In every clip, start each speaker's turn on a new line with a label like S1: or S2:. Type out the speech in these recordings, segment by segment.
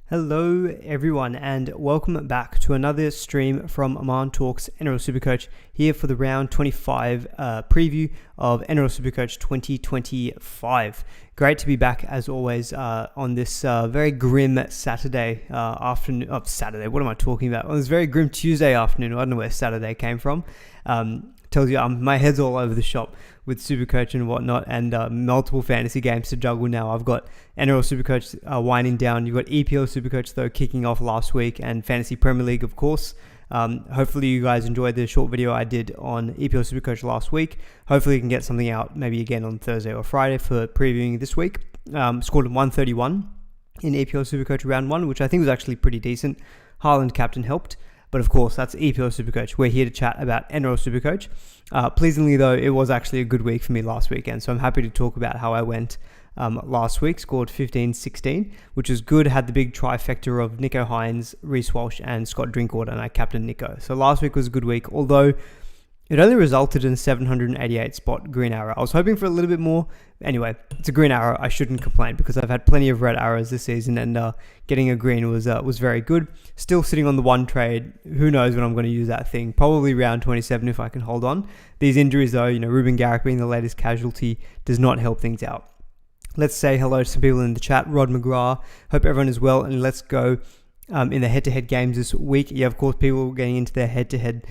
S1: Hello everyone and welcome back to another stream from Aman Talks NRL SuperCoach here for the round 25 preview of NRL SuperCoach 2025. Great to be back as always on this very grim Saturday afternoon. Saturday, what am I talking about? On this very grim Tuesday afternoon. I don't know where Saturday came from. Tells you my head's all over the shop with SuperCoach and whatnot, and multiple fantasy games to juggle now. I've got NRL SuperCoach winding down. You've got EPL SuperCoach though kicking off last week, and Fantasy Premier League, of course. Hopefully you guys enjoyed the short video I did on EPL SuperCoach last week. Hopefully you can get something out maybe again on Thursday or Friday for previewing this week. Scored 131 in EPL SuperCoach round 1, which I think was actually pretty decent. Haaland captain helped. But of course, that's EPL SuperCoach. We're here to chat about NRL SuperCoach. Pleasingly though, it was actually a good week for me last weekend. So I'm happy to talk about how I went last week. Scored 15-16, which was good. Had the big trifecta of Nico Hines, Reece Walsh and Scott Drinkwater, and I captained Nico. So last week was a good week, although it only resulted in a 788 spot green arrow. I was hoping for a little bit more. Anyway, it's a green arrow. I shouldn't complain because I've had plenty of red arrows this season, and getting a green was very good. Still sitting on the one trade. Who knows when I'm going to use that thing? Probably round 27 if I can hold on. These injuries though, Ruben Garrick being the latest casualty does not help things out. Let's say hello to some people in the chat. Rod McGrath. Hope everyone is well, and let's go. In the head-to-head games this week. Yeah, of course, people getting into their head-to-head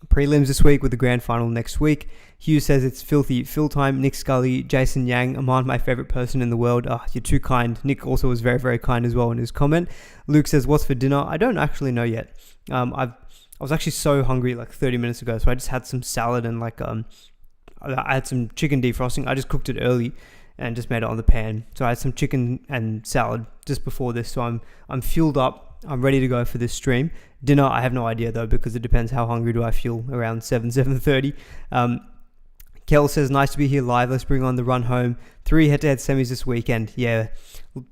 S1: prelims this week with the grand final next week. Hugh says it's filthy fill time. Nick Scully, Jason Yang, Aman, my favorite person in the world. You're too kind. Nick also was very, very kind as well in his comment. Luke says, what's for dinner? I don't actually know yet. I was actually so hungry like 30 minutes ago, so I just had some salad and I had some chicken defrosting. I just cooked it early and just made it on the pan. So I had some chicken and salad just before this. So I'm fueled up. I'm ready to go for this stream. Dinner, I have no idea though, because it depends how hungry do I feel around 7:30. Kel says, nice to be here live. Let's bring on the run home. 3 head-to-head semis this weekend. Yeah,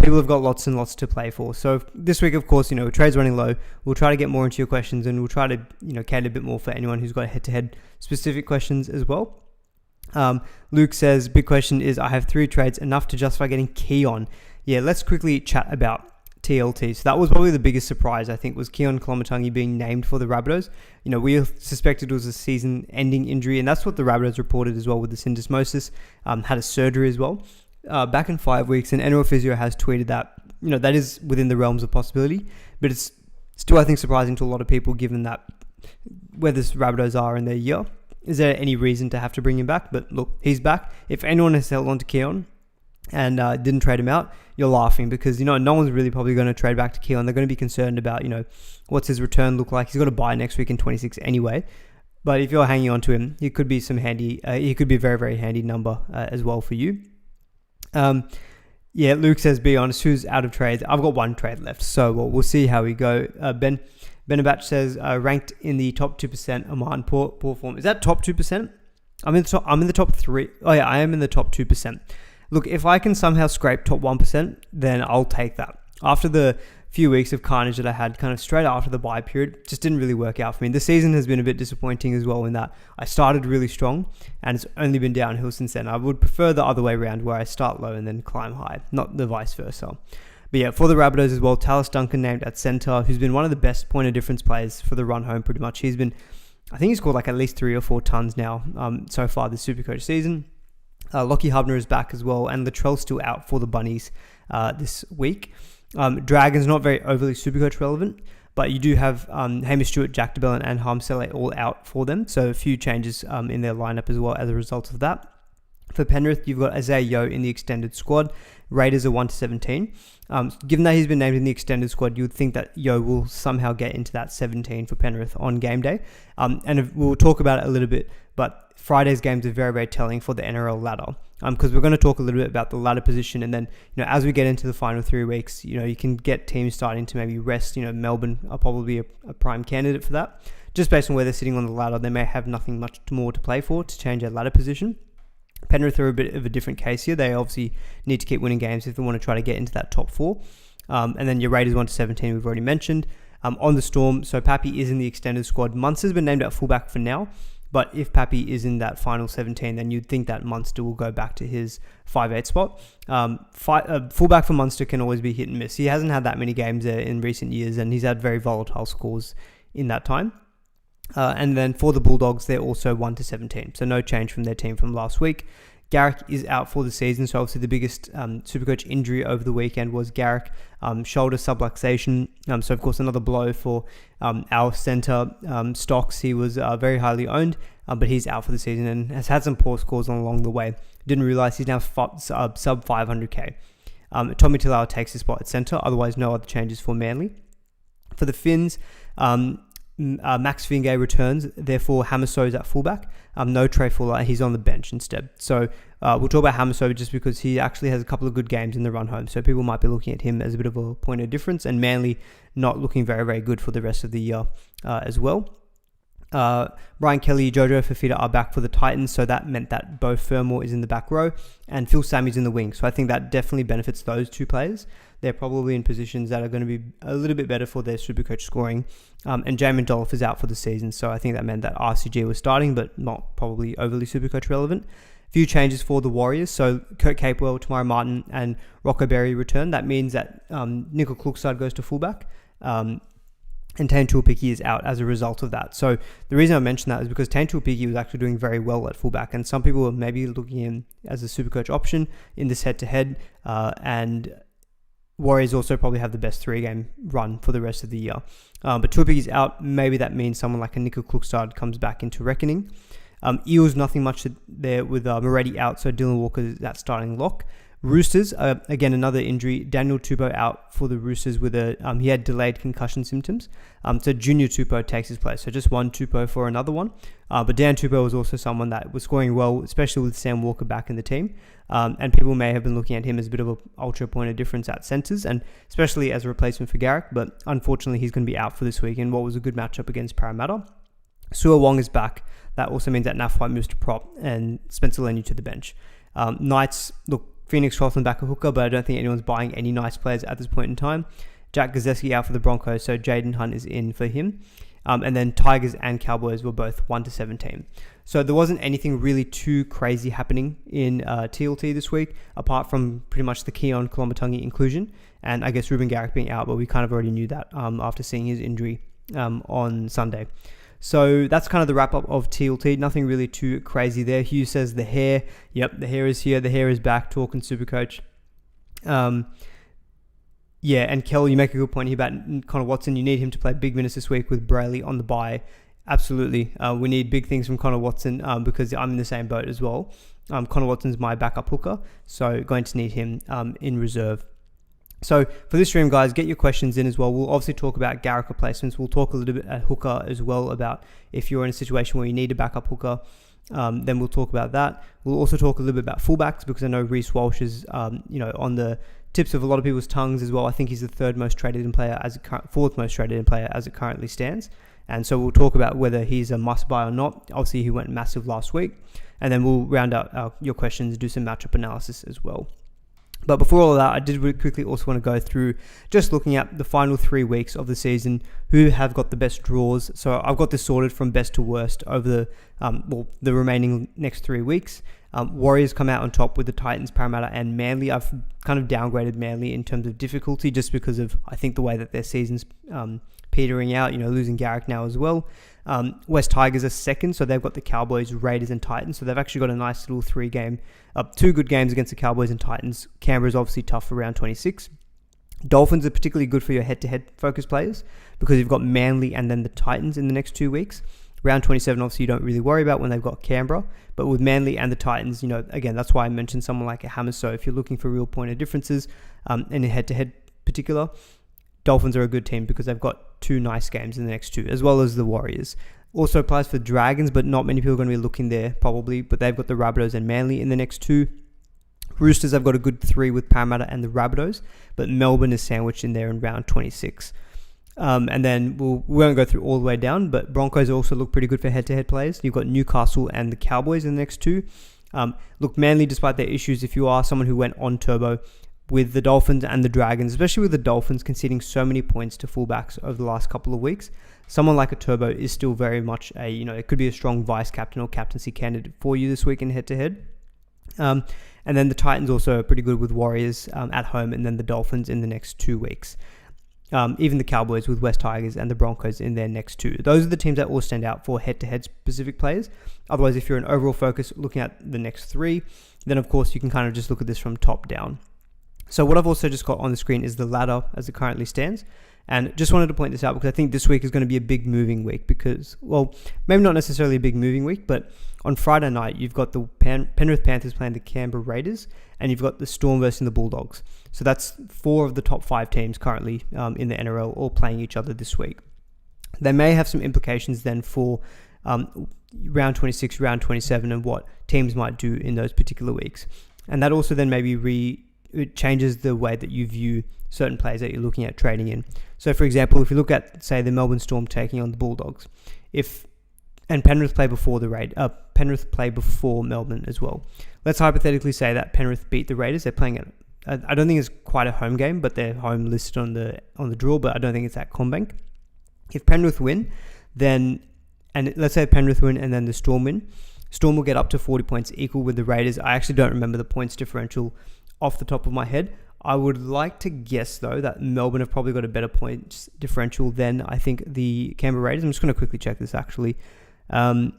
S1: people have got lots and lots to play for. So this week, of course, trade's running low. We'll try to get more into your questions, and we'll try to, cater a bit more for anyone who's got head-to-head specific questions as well. Luke says, big question is, I have 3 trades, enough to justify getting Keon. Yeah, let's quickly chat about TLT. So that was probably the biggest surprise, I think, was Keon Kolomatangi being named for the Rabbitohs. We suspected it was a season-ending injury, and that's what the Rabbitohs reported as well with the syndesmosis. Had a surgery as well back in 5 weeks, and NRL Physio has tweeted that, that is within the realms of possibility, but it's still, I think, surprising to a lot of people given that where the Rabbitohs are in their year. Is there any reason to have to bring him back? But look, he's back. If anyone has held on to Keon and didn't trade him out, you're laughing because, no one's really probably going to trade back to Keon. They're going to be concerned about, what's his return look like. He's got a bye next week in 26 anyway. But if you're hanging on to him, he could be he could be a very, very handy number as well for you. Yeah, Luke says, be honest, who's out of trades? I've got 1 trade left. So we'll see how we go. Benabach says, ranked in the top 2%, Aman, poor form. Is that top 2%? I'm in the top 3. Oh yeah, I am in the top 2%. Look, if I can somehow scrape top 1%, then I'll take that. After the few weeks of carnage that I had kind of straight after the bye period, just didn't really work out for me. The season has been a bit disappointing as well in that I started really strong and it's only been downhill since then. I would prefer the other way around where I start low and then climb high, not the vice versa. But yeah, for the Rabbitohs as well, Tallis Duncan named at centre, who's been one of the best point of difference players for the run home pretty much. I think he's scored like at least 3 or 4 tons now so far this SuperCoach season. Lockie Hubner is back as well, and Latrell's still out for the Bunnies this week. Dragons not very overly SuperCoach relevant, but you do have Hamish Stewart, Jack DeBellin and Harm Saleh all out for them. So a few changes in their lineup as well as a result of that. For Penrith, you've got Isaiah Yeo in the extended squad. Raiders are 1-17. Given that he's been named in the extended squad, you would think that Yeo will somehow get into that 17 for Penrith on game day. And we'll talk about it a little bit, but Friday's games are very, very telling for the NRL ladder. Because we're going to talk a little bit about the ladder position, and then as we get into the final 3 weeks, you can get teams starting to maybe rest. Melbourne are probably a prime candidate for that. Just based on where they're sitting on the ladder, they may have nothing much more to play for to change their ladder position. Penrith are a bit of a different case here. They obviously need to keep winning games if they want to try to get into that top 4. And then your Raiders 1-17, we've already mentioned. On the Storm, so Pappy is in the extended squad. Munster's been named at fullback for now. But if Pappy is in that final 17, then you'd think that Munster will go back to his 5'8 spot. Fullback for Munster can always be hit and miss. He hasn't had that many games there in recent years, and he's had very volatile scores in that time. And then for the Bulldogs, they're also 1-17. So no change from their team from last week. Garrick is out for the season, so obviously the biggest Supercoach injury over the weekend was Garrick, shoulder subluxation. So of course another blow for our centre, Stocks. He was very highly owned, but he's out for the season and has had some poor scores along the way. Didn't realise he's now sub 500k. Tommy Talau takes his spot at centre, otherwise no other changes for Manly. For the Finns, Max Fingay returns, therefore Hamiso is at fullback. No Trey Fuller, he's on the bench instead. So we'll talk about Hamiso just because he actually has a couple of good games in the run home. So people might be looking at him as a bit of a point of difference, and Manly not looking very, very good for the rest of the year as well. Brian Kelly, Jojo Fafita are back for the Titans, so that meant that Beau Fermor is in the back row and Phil Sammy's in the wing. So I think that definitely benefits those two players. They're probably in positions that are going to be a little bit better for their Supercoach scoring. And Jamin Dolph is out for the season, so I think that meant that RCG was starting, but not probably overly Supercoach relevant. A few changes for the Warriors. So Kurt Capewell, Tamara Martin, and Rocco Berry return. That means that Nickel Klukstad goes to fullback. And Tane Tuilpiki is out as a result of that. So the reason I mention that is because Tane Tuilpiki was actually doing very well at fullback, and some people are maybe looking in as a Supercoach option in this head-to-head, and Warriors also probably have the best 3-game run for the rest of the year. But Tuilpiki's out. Maybe that means someone like a Nickel Klukstad comes back into reckoning. Eels, nothing much there with Moretti out, so Dylan Walker is that starting lock. Roosters, again, another injury. Daniel Tupou out for the Roosters with he had delayed concussion symptoms. So Junior Tupou takes his place. So just one Tupou for another one. But Dan Tupou was also someone that was scoring well, especially with Sam Walker back in the team. And people may have been looking at him as a bit of an ultra point of difference at centres, and especially as a replacement for Garrick. But unfortunately, he's going to be out for this week in what was a good matchup against Parramatta. Sua Wong is back. That also means that Naf White moves to prop and Spencer Leniu to the bench. Knights, look, Phoenix Crossland back a hooker, but I don't think anyone's buying any nice players at this point in time. Jack Gazzeski out for the Broncos, so Jaden Hunt is in for him. And then Tigers and Cowboys were both 1-17. So there wasn't anything really too crazy happening in TLT this week, apart from pretty much the Keon Kolomatangi inclusion, and I guess Ruben Garrick being out, but we kind of already knew that after seeing his injury on Sunday. So that's kind of the wrap-up of TLT. Nothing really too crazy there. Hugh says the hair. Yep, the hair is here. The hair is back. Talking Supercoach. Yeah, and Kel, you make a good point here about Connor Watson. You need him to play big minutes this week with Brayley on the bye. Absolutely. We need big things from Connor Watson because I'm in the same boat as well. Connor Watson's my backup hooker, so going to need him in reserve. So for this stream, guys, get your questions in as well. We'll obviously talk about Garrick replacements. We'll talk a little bit at hooker as well about if you're in a situation where you need a backup hooker. Then we'll talk about that. We'll also talk a little bit about fullbacks because I know Reece Walsh is, on the tips of a lot of people's tongues as well. I think he's the fourth most traded in player as it currently stands. And so we'll talk about whether he's a must buy or not. Obviously, he went massive last week. And then we'll round out your questions, do some matchup analysis as well. But before all of that, I did really quickly also want to go through just looking at the final 3 weeks of the season, who have got the best draws. So I've got this sorted from best to worst over the remaining next 3 weeks. Warriors come out on top with the Titans, Parramatta, and Manly. I've kind of downgraded Manly in terms of difficulty just because of, I think, the way that their season's petering out, losing Garrick now as well. West Tigers are second, so they've got the Cowboys, Raiders, and Titans. So they've actually got a nice little 3-game, 2 good games against the Cowboys and Titans. Canberra's obviously tough for round 26. Dolphins are particularly good for your head-to-head focus players because you've got Manly and then the Titans in the next 2 weeks. Round 27, obviously, you don't really worry about when they've got Canberra. But with Manly and the Titans, again, that's why I mentioned someone like a Hammer. So if you're looking for real point of differences in a head-to-head particular, Dolphins are a good team because they've got 2 nice games in the next 2, as well as the Warriors. Also applies for Dragons, but not many people are going to be looking there probably. But they've got the Rabbitohs and Manly in the next 2. Roosters have got a good 3 with Parramatta and the Rabbitohs, but Melbourne is sandwiched in there in round 26. And then we won't go through all the way down, but Broncos also look pretty good for head-to-head players. You've got Newcastle and the Cowboys in the next 2. Look, Manly, despite their issues, if you are someone who went on turbo with the Dolphins and the Dragons, especially with the Dolphins conceding so many points to fullbacks over the last couple of weeks, someone like a Turbo is still very much it could be a strong vice captain or captaincy candidate for you this week in head-to-head. And then the Titans also are pretty good with Warriors at home, and then the Dolphins in the next 2 weeks. Even the Cowboys with West Tigers and the Broncos in their next 2. Those are the teams that all stand out for head-to-head specific players. Otherwise, if you're an overall focus looking at the next 3, then of course you can kind of just look at this from top down. So what I've also just got on the screen is the ladder as it currently stands. And just wanted to point this out because I think this week is going to be a big moving week because, well, maybe not necessarily a big moving week, but on Friday night, you've got the Penrith Panthers playing the Canberra Raiders, and you've got the Storm versus the Bulldogs. So that's 4 of the top 5 teams currently in the NRL all playing each other this week. They may have some implications then for round 26, round 27, and what teams might do in those particular weeks. And that also then maybe it changes the way that you view certain players that you're looking at trading in. So for example, if you look at, say, the Melbourne Storm taking on the Bulldogs, and Penrith play before Penrith play before Melbourne as well. Let's hypothetically say that Penrith beat the Raiders. They're playing it. I don't think it's quite a home game, but they're home listed on the draw, but I don't think it's at CommBank. If Penrith win, and let's say Penrith win and then the Storm win, Storm will get up to 40 points equal with the Raiders. I actually don't remember the points differential off the top of my head. I would like to guess, though, that Melbourne have probably got a better points differential than, I think, the Canberra Raiders. I'm just going to quickly check this, actually. Storm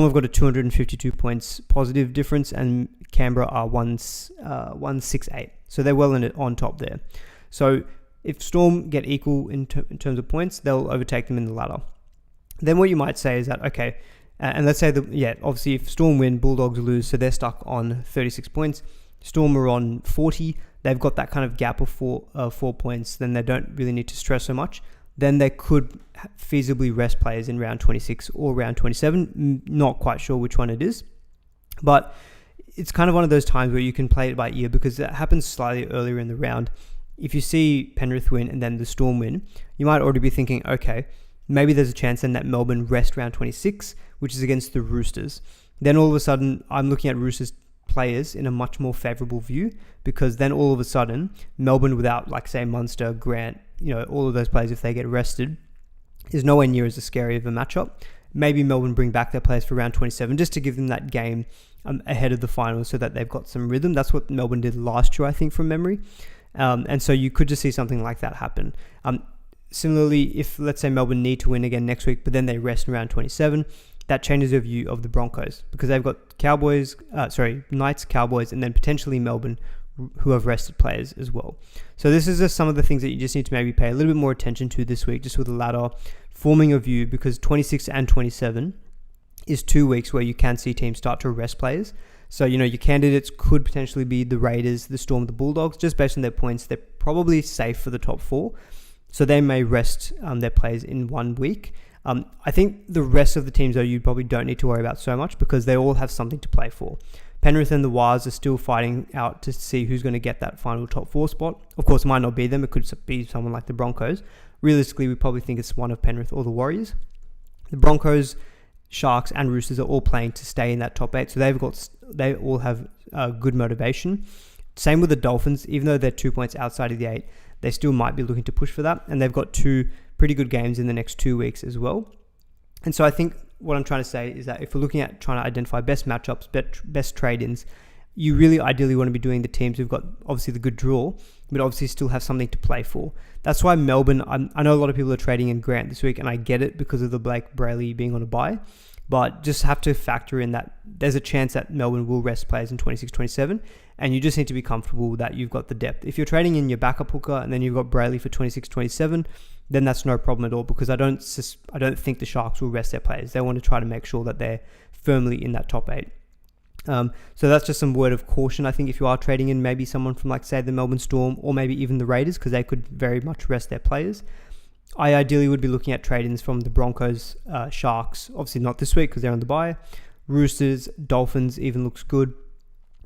S1: have got a 252 points positive difference, and Canberra are 168. So they're well on top there. So if Storm get equal in terms of points, they'll overtake them in the ladder. Then what you might say is that, okay, and let's say obviously if Storm win, Bulldogs lose, so they're stuck on 36 points. Storm are on 40. They've got that kind of gap of 4 points. Then they don't really need to stress so much. Then they could feasibly rest players in round 26 or round 27. Not quite sure which one it is. But it's kind of one of those times where you can play it by ear because that happens slightly earlier in the round. If you see Penrith win and then the Storm win, you might already be thinking, okay, maybe there's a chance then that Melbourne rest round 26, which is against the Roosters. Then all of a sudden, I'm looking at Roosters players in a much more favourable view because then all of a sudden, Melbourne without, like, say, Munster, Grant, all of those players, if they get rested, is nowhere near as scary of a matchup. Maybe Melbourne bring back their players for round 27 just to give them that game ahead of the final so that they've got some rhythm. That's what Melbourne did last year, I think, from memory. And so you could just see something like that happen. Similarly, if, let's say, Melbourne need to win again next week, but then they rest in round 27, that changes your view of the Broncos because they've got Knights, Cowboys, and then potentially Melbourne who have rested players as well. So this is just some of the things that you just need to maybe pay a little bit more attention to this week, just with the ladder, forming a view, because 26 and 27 is 2 weeks where you can see teams start to rest players. So, your candidates could potentially be the Raiders, the Storm, the Bulldogs. Just based on their points, they're probably safe for the top 4. So they may rest their players in 1 week. I think the rest of the teams, though, you probably don't need to worry about so much because they all have something to play for. Penrith and the Wars are still fighting out to see who's going to get that final top 4 spot. Of course, it might not be them. It could be someone like the Broncos. Realistically, we probably think it's one of Penrith or the Warriors. The Broncos, Sharks, and Roosters are all playing to stay in that top 8. So they all have good motivation. Same with the Dolphins. Even though they're 2 points outside of the 8, they still might be looking to push for that. And they've got 2 pretty good games in the next 2 weeks as well. And so I think what I'm trying to say is that if we're looking at trying to identify best matchups, best trade-ins, you really ideally want to be doing the teams who've got obviously the good draw, but obviously still have something to play for. That's why Melbourne, I know a lot of people are trading in Grant this week, and I get it because of the Blake Brayley being on a bye, but just have to factor in that there's a chance that Melbourne will rest players in 26-27, and you just need to be comfortable that you've got the depth. If you're trading in your backup hooker and then you've got Brayley for 26-27, then that's no problem at all because I don't think the Sharks will rest their players. They want to try to make sure that they're firmly in that top 8. So that's just some word of caution. I think if you are trading in maybe someone from, like, say, the Melbourne Storm or maybe even the Raiders, because they could very much rest their players, I ideally would be looking at trade-ins from the Broncos, Sharks, obviously not this week because they're on the bye, Roosters, Dolphins even looks good,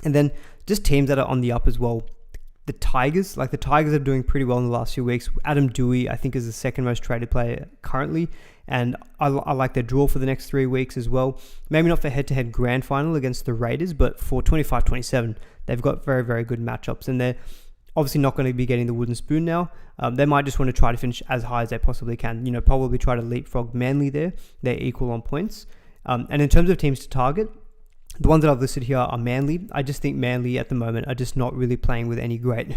S1: and then just teams that are on the up as well. The Tigers are doing pretty well in the last few weeks. Adam Dewey, I think, is the second most traded player currently, and I like their draw for the next 3 weeks as well. Maybe not for head-to-head grand final against the Raiders, but for 25-27, they've got very, very good matchups, and they're obviously not going to be getting the wooden spoon now. They might just want to try to finish as high as they possibly can. Probably try to leapfrog Manly there. They're equal on points. And in terms of teams to target, the ones that I've listed here are Manly. I just think Manly at the moment are just not really playing with any great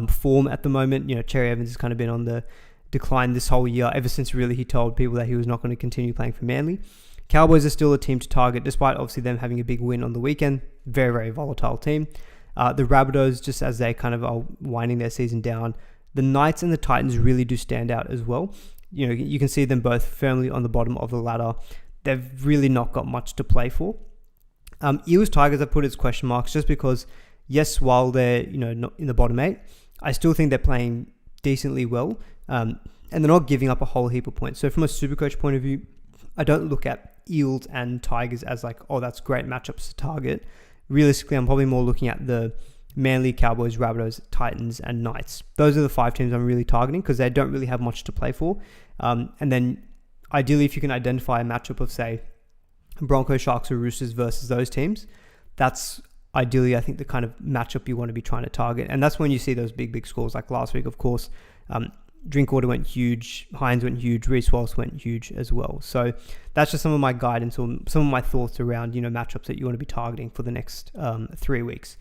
S1: form at the moment. Cherry Evans has kind of been on the decline this whole year, ever since really he told people that he was not going to continue playing for Manly. Cowboys are still a team to target, despite obviously them having a big win on the weekend. Very, very volatile team. The Rabbitohs, just as they kind of are winding their season down. The Knights and the Titans really do stand out as well. You can see them both firmly on the bottom of the ladder. They've really not got much to play for. Eels Tigers, I put as question marks just because, yes, while they're not in the bottom 8, I still think they're playing decently well, and they're not giving up a whole heap of points. So from a Supercoach point of view, I don't look at Eels and Tigers as like, oh, that's great matchups to target. Realistically, I'm probably more looking at the Manly, Cowboys, Rabbitohs, Titans, and Knights. Those are the 5 teams I'm really targeting because they don't really have much to play for. And then ideally, if you can identify a matchup of, say, Broncos, Sharks, or Roosters versus those teams, that's ideally, I think, the kind of matchup you want to be trying to target. And that's when you see those big scores like last week, of course. Drinkwater went huge, Hines went huge, Reece Walsh went huge as well. So that's just some of my guidance or some of my thoughts around, matchups that you want to be targeting for the next 3 weeks.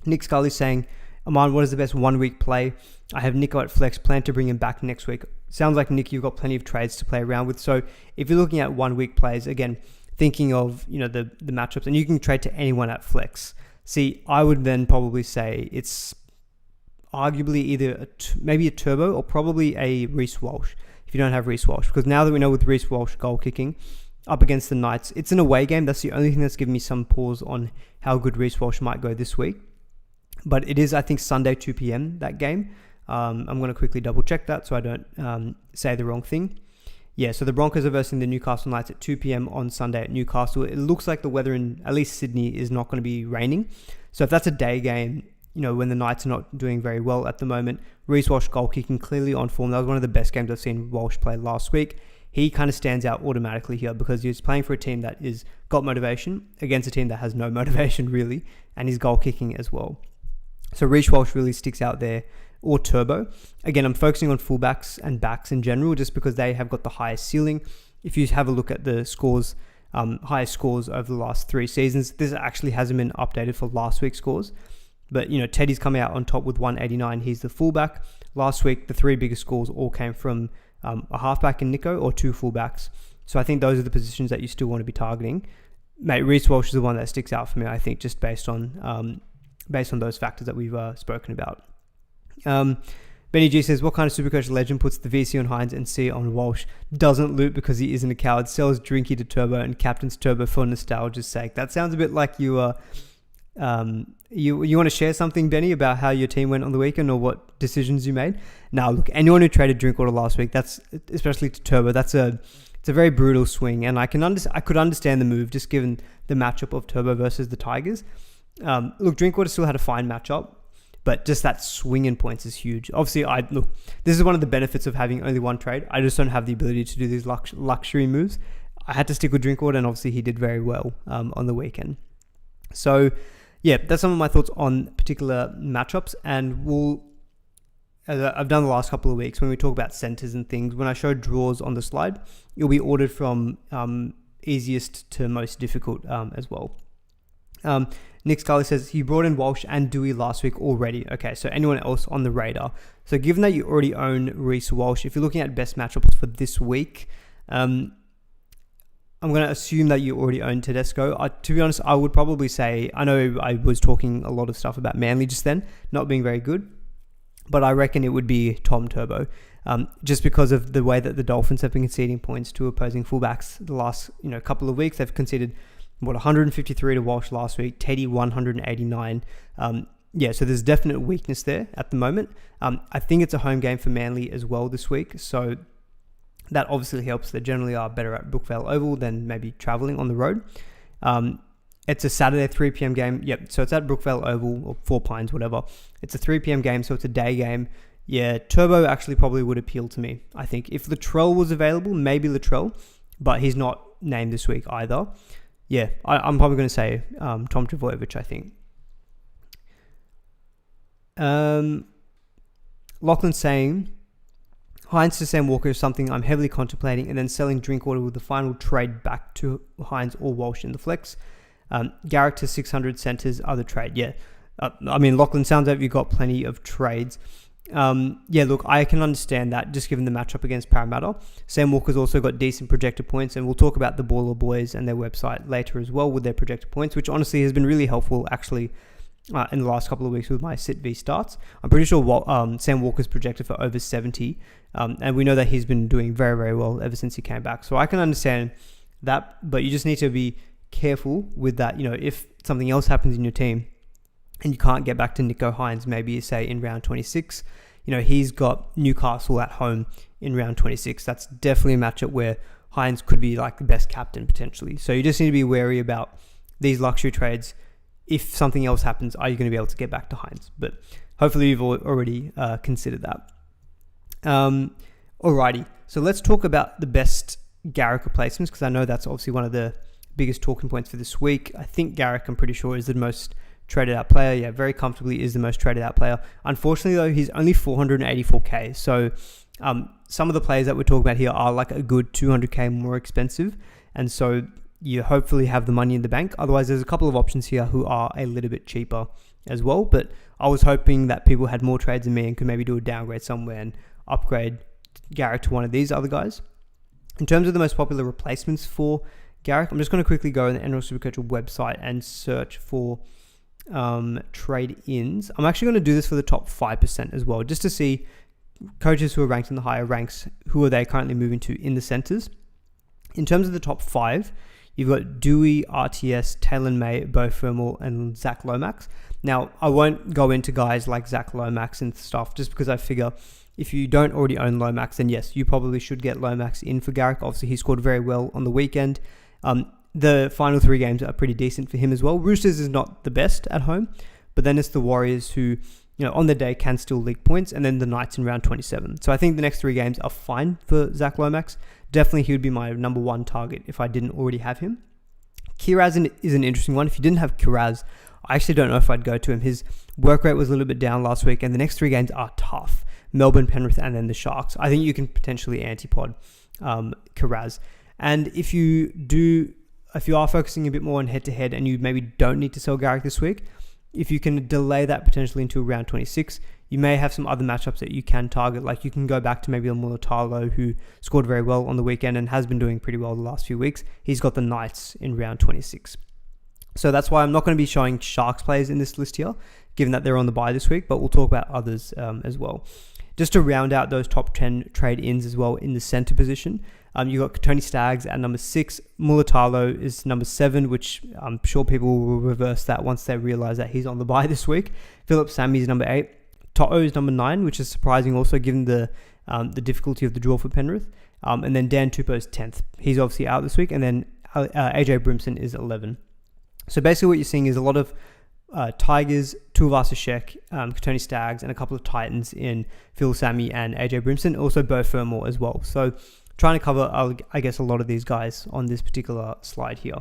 S1: Nick Scully saying, Aman, what is the best 1 week play? I have Nico at flex, plan to bring him back next week. Sounds like, Nick, you've got plenty of trades to play around with. So if you're looking at 1 week plays, again, thinking of, the matchups, and you can trade to anyone at flex. See, I would then probably say it's arguably either maybe a Turbo or probably a Reece Walsh if you don't have Reece Walsh. Because now that we know with Reece Walsh goal kicking up against the Knights, it's an away game. That's the only thing that's given me some pause on how good Reece Walsh might go this week. But it is, I think, Sunday 2 p.m. that game. I'm going to quickly double check that so I don't say the wrong thing. Yeah, so the Broncos are versing the Newcastle Knights at 2 p.m. on Sunday at Newcastle. It looks like the weather in at least Sydney is not going to be raining. So if that's a day game, when the Knights are not doing very well at the moment, Reece Walsh goal kicking clearly on form. That was one of the best games I've seen Walsh play last week. He kind of stands out automatically here because he's playing for a team that is got motivation against a team that has no motivation really, and he's goal kicking as well. So Reece Walsh really sticks out there, or Turbo. Again, I'm focusing on fullbacks and backs in general just because they have got the highest ceiling. If you have a look at the scores, highest scores over the last 3 seasons, this actually hasn't been updated for last week's scores. But, Teddy's coming out on top with 189. He's the fullback. Last week, the 3 biggest scores all came from a halfback in Nico or 2 fullbacks. So I think those are the positions that you still want to be targeting. Mate, Reece Walsh is the one that sticks out for me, I think, just based on those factors that we've spoken about. Benny G says, what kind of Supercoach legend puts the VC on Hines and C on Walsh? Doesn't loot because he isn't a coward, sells Drinky to Turbo and captains Turbo for nostalgia's sake. That sounds a bit like you you want to share something, Benny, about how your team went on the weekend or what decisions you made? Now, look, anyone who traded Drinkwater last week, that's especially to Turbo, it's a very brutal swing, and I could understand the move just given the matchup of Turbo versus the Tigers. Look, Drinkwater still had a fine matchup, but just that swing in points is huge. Obviously, this is one of the benefits of having only one trade. I just don't have the ability to do these luxury moves. I had to stick with Drinkwater, and obviously he did very well on the weekend. So, yeah, that's some of my thoughts on particular matchups, and as I've done the last couple of weeks, when we talk about centers and things, when I show draws on the slide, it'll be ordered from easiest to most difficult as well. Nick Scully says, he brought in Walsh and Dewey last week already. Okay, so anyone else on the radar? So given that you already own Reece Walsh, if you're looking at best matchups for this week, I'm going to assume that you already own Tedesco. To be honest, I would probably say, I know I was talking a lot of stuff about Manly just then, not being very good, but I reckon it would be Tom Turbo. Just because of the way that the Dolphins have been conceding points to opposing fullbacks the last couple of weeks. They've conceded 153 to Walsh last week, Teddy 189. So there's definite weakness there at the moment. I think it's a home game for Manly as well this week, so that obviously helps. They generally are better at Brookvale Oval than maybe travelling on the road. It's a Saturday 3 p.m. game. Yep, so it's at Brookvale Oval or Four Pines, whatever. It's a 3 p.m. game, so it's a day game. Yeah, Turbo actually probably would appeal to me, I think. If Latrell was available, maybe Latrell, but he's not named this week either. Yeah, I'm probably going to say Tom Trbojevic, I think. Lachlan's saying, Hines to Sam Walker is something I'm heavily contemplating, and then selling Drinkwater with the final trade back to Hines or Walsh in the flex. Garrick to 600 centres, other trade. Yeah. Lachlan, sounds like you've got plenty of trades. Look, I can understand that just given the matchup against Parramatta. Sam Walker's also got decent projected points, and we'll talk about the Baller Boys and their website later as well with their projected points, which honestly has been really helpful actually in the last couple of weeks with my sit v starts. I'm pretty sure Sam Walker's projected for over 70, and we know that he's been doing very, very well ever since he came back. So I can understand that, but you just need to be careful with that. If something else happens in your team and you can't get back to Nicho Hines, maybe say in round 26, he's got Newcastle at home in round 26. That's definitely a matchup where Hines could be like the best captain potentially. So you just need to be wary about these luxury trades. If something else happens, are you going to be able to get back to Hines? But hopefully you've already considered that. Alrighty, so let's talk about the best Garrick replacements, because I know that's obviously one of the biggest talking points for this week. I think Garrick, I'm pretty sure, is the most traded out player. Yeah, very comfortably is the most traded out player. Unfortunately though, he's only 484k. So some of the players that we're talking about here are like a good 200k more expensive. And so you hopefully have the money in the bank. Otherwise, there's a couple of options here who are a little bit cheaper as well. But I was hoping that people had more trades than me and could maybe do a downgrade somewhere and upgrade Garrick to one of these other guys. In terms of the most popular replacements for Garrick, I'm just going to quickly go on the NRL SuperCoach website and search for trade-ins. I'm actually going to do this for the top 5% as well, just to see coaches who are ranked in the higher ranks, who are they currently moving to in the centres. In terms of the top 5, you've got Dewey, RTS, Taylor May, Beau Fermor, and Zach Lomax. Now, I won't go into guys like Zach Lomax and stuff, just because I figure if you don't already own Lomax, then yes, you probably should get Lomax in for Garrick. Obviously, he scored very well on the weekend. The final 3 games are pretty decent for him as well. Roosters is not the best at home, but then it's the Warriors who, on the day can still leak points, and then the Knights in round 27. So I think the next 3 games are fine for Zach Lomax. Definitely he would be my number 1 target if I didn't already have him. Kiraz is an interesting one. If you didn't have Kiraz, I actually don't know if I'd go to him. His work rate was a little bit down last week, and the next 3 games are tough. Melbourne, Penrith, and then the Sharks. I think you can potentially antipod Kiraz. And if you are focusing a bit more on head-to-head and you maybe don't need to sell Garrick this week, if you can delay that potentially into round 26, you may have some other matchups that you can target. Like you can go back to maybe a Mulatalo, who scored very well on the weekend and has been doing pretty well the last few weeks. He's got the Knights in round 26. So that's why I'm not going to be showing Sharks players in this list here, given that they're on the bye this week, but we'll talk about others as well. Just to round out those top 10 trade-ins as well in the centre position, you got Tony Staggs at number 6. Mulatalo is number 7, which I'm sure people will reverse that once they realise that he's on the bye this week. Philip Sammy is number 8. To'o is number 9, which is surprising also given the difficulty of the draw for Penrith. And then Dan Tupou is 10th. He's obviously out this week. And then AJ Brimson is 11. So basically what you're seeing is a lot of Tigers, Tuivasa-Sheck, Tony Staggs, and a couple of Titans in Phil Sammy and AJ Brimson. Also Beau Fermor as well. So trying to cover, I guess, a lot of these guys on this particular slide here.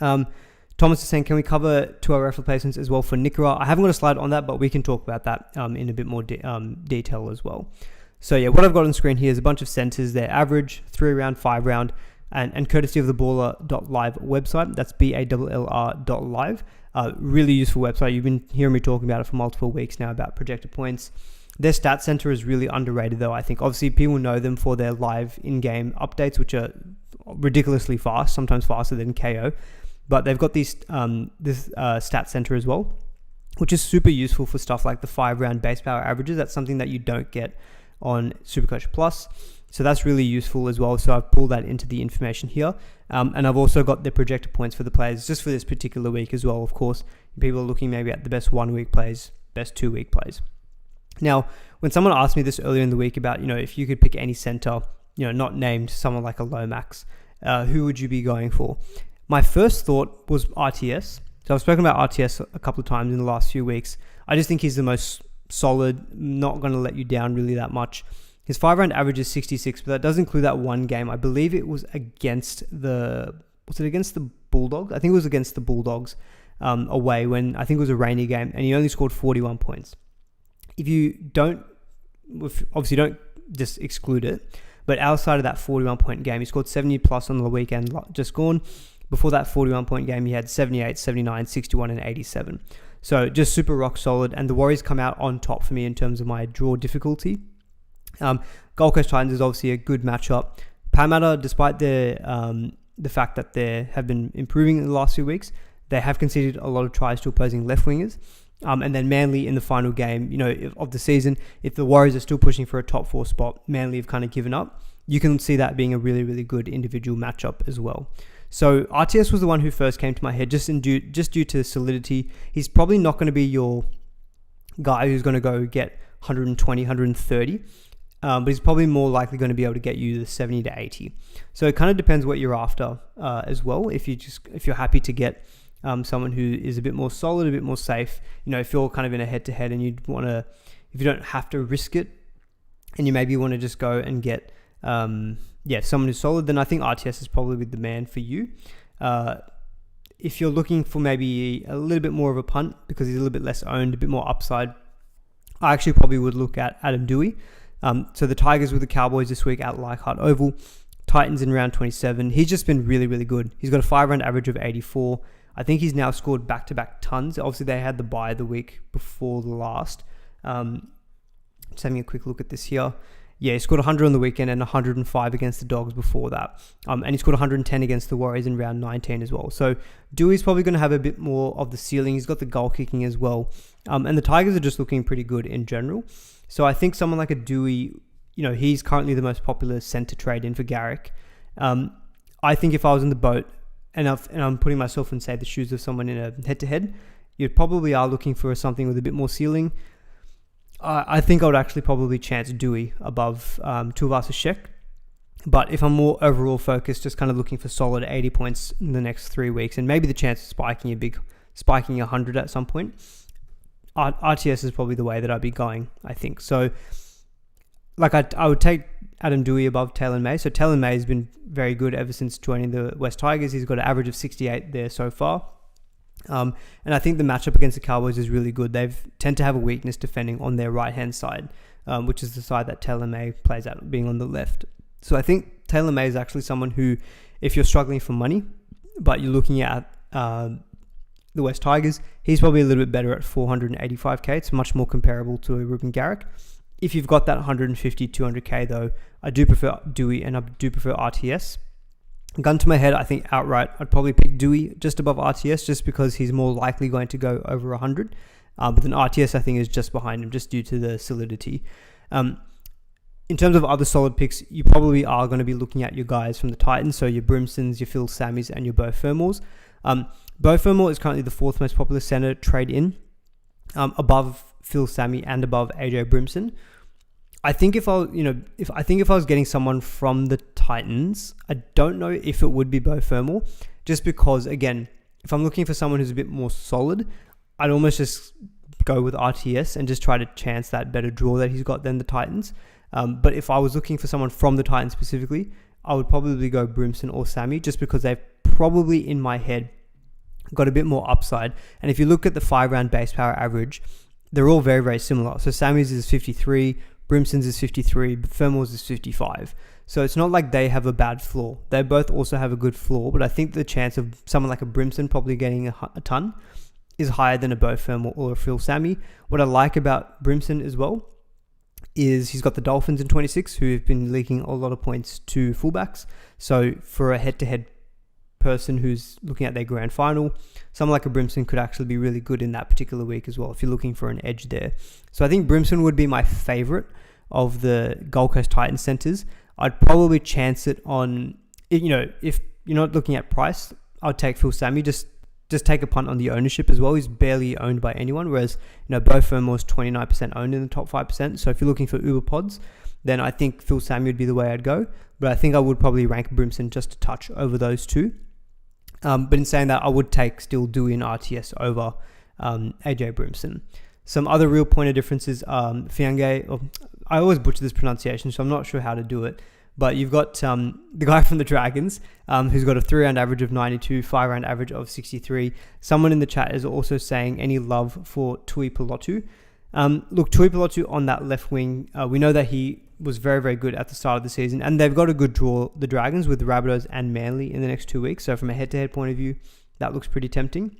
S1: Thomas is saying, can we cover 2RF replacements as well for Nicola? I haven't got a slide on that, but we can talk about that in a bit more detail as well. So yeah, what I've got on screen here is a bunch of centers. They're average, 3 round, 5 round, and courtesy of the baller.live website. That's BALLR.live. Really useful website. You've been hearing me talking about it for multiple weeks now about projected points. Their stat center is really underrated though, I think. Obviously, people know them for their live in-game updates, which are ridiculously fast, sometimes faster than KO. But they've got this stat center as well, which is super useful for stuff like the 5-round base power averages. That's something that you don't get on SuperCoach Plus. So that's really useful as well. So I've pulled that into the information here. And I've also got the projected points for the players just for this particular week as well. Of course, people are looking maybe at the best 1-week plays, best 2-week plays. Now, when someone asked me this earlier in the week about, if you could pick any center, not named someone like a Lomax, who would you be going for? My first thought was RTS. So I've spoken about RTS a couple of times in the last few weeks. I just think he's the most solid, not going to let you down really that much. His 5-round average is 66, but that does include that one game. I believe it was against the Bulldogs? I think it was against the Bulldogs. away when I think it was a rainy game, and he only scored 41 points. Obviously don't just exclude it, but outside of that 41-point game, he scored 70 plus on the weekend just gone. Before that 41-point game, he had 78, 79, 61, and 87. So just super rock solid, and the Warriors come out on top for me in terms of my draw difficulty. Gold Coast Titans is obviously a good matchup. Parramatta, despite the fact that they have been improving in the last few weeks, they have conceded a lot of tries to opposing left wingers. And then Manly in the final game, of the season, if the Warriors are still pushing for a top 4 spot, Manly have kind of given up. You can see that being a really, really good individual matchup as well. So RTS was the one who first came to my head, just due to solidity. He's probably not going to be your guy who's going to go get 120, 130. But he's probably more likely going to be able to get you the 70 to 80. So it kind of depends what you're after as well. If you're happy to get someone who is a bit more solid, a bit more safe, if you're kind of in a head-to-head and if you don't have to risk it, and you maybe want to just go and get someone who's solid, then I think RTS is probably the man for you. If you're looking for maybe a little bit more of a punt because he's a little bit less owned, a bit more upside, I actually probably would look at Adam Dewey. So the Tigers with the Cowboys this week at Leichhardt Oval, Titans in round 27. He's just been really, really good. He's got a 5-round average of 84. I think he's now scored back-to-back tons. Obviously, they had the bye the week before the last. Just having a quick look at this here. Yeah, he scored 100 on the weekend and 105 against the Dogs before that. And he scored 110 against the Warriors in round 19 as well. So Dewey's probably going to have a bit more of the ceiling. He's got the goal kicking as well. And the Tigers are just looking pretty good in general. So I think someone like a Dewey, he's currently the most popular centre trade in for Garrick. I think if I was in the boat and I'm putting myself in, say, the shoes of someone in a head-to-head, you probably are looking for something with a bit more ceiling. I think I would actually probably chance Dewey above Tuivasa-Sheck. But if I'm more overall focused, just kind of looking for solid 80 points in the next 3 weeks, and maybe the chance of spiking 100 at some point, RTS is probably the way that I'd be going, I think. So, I would take Adam Dewey above Taylor May. So Taylor May has been very good ever since joining the West Tigers. He's got an average of 68 there so far. And I think the matchup against the Cowboys is really good. They tend to have a weakness defending on their right-hand side, which is the side that Taylor May plays out, being on the left. So I think Taylor May is actually someone who, if you're struggling for money, but you're looking at the West Tigers, he's probably a little bit better at 485k. It's much more comparable to a Ruben Garrick. If you've got that 150, 200k though, I do prefer Dewey and I do prefer RTS. Gun to my head, I think outright, I'd probably pick Dewey just above RTS just because he's more likely going to go over 100. But then RTS, I think, is just behind him just due to the solidity. In terms of other solid picks, you probably are going to be looking at your guys from the Titans, so your Brimsons, your Phil Sammys, and your Beau Fermors. Beau Fermor is currently the 4th most popular centre trade in, above Phil Sammy and above AJ Brimson. I think if I was getting someone from the Titans, I don't know if it would be Beau Fermor, just because, again, if I'm looking for someone who's a bit more solid, I'd almost just go with RTS and just try to chance that better draw that he's got than the Titans. But if I was looking for someone from the Titans specifically, I would probably go Brimson or Sammy, just because they've probably, in my head, got a bit more upside. And if you look at the 5-round base power average, they're all very, very similar. So Sammy's is 53, Brimson's is 53, Fermor's is 55. So it's not like they have a bad floor. They both also have a good floor, but I think the chance of someone like a Brimson probably getting a ton is higher than a Beau Fermor or a Phil Sammy. What I like about Brimson as well is he's got the Dolphins in 26, who have been leaking a lot of points to fullbacks. So for a head-to-head person who's looking at their grand final, someone like a Brimson could actually be really good in that particular week as well, if you're looking for an edge there. So I think Brimson would be my favorite of the Gold Coast Titans centers. I'd probably chance it on, if you're not looking at price, I'd take Phil Sammy. Just take a punt on the ownership as well. He's barely owned by anyone, whereas Beau Fermor is 29% owned in the top 5%. So if you're looking for Uber pods, then I think Phil Sammy would be the way I'd go. But I think I would probably rank Brimson just a touch over those two. But in saying that, I would take still Dewey and RTS over AJ Brimson. Some other real point of differences, Fiange, I always butcher this pronunciation, so I'm not sure how to do it, But you've got the guy from the Dragons, who's got a 3-round average of 92, 5-round average of 63. Someone in the chat is also saying any love for Tui Pelotu. Look, Tui Pelotu on that left wing, we know that he was very, very good at the start of the season, and they've got a good draw, the Dragons, with the Rabbitohs and Manly in the next 2 weeks. So from a head-to-head point of view, that looks pretty tempting.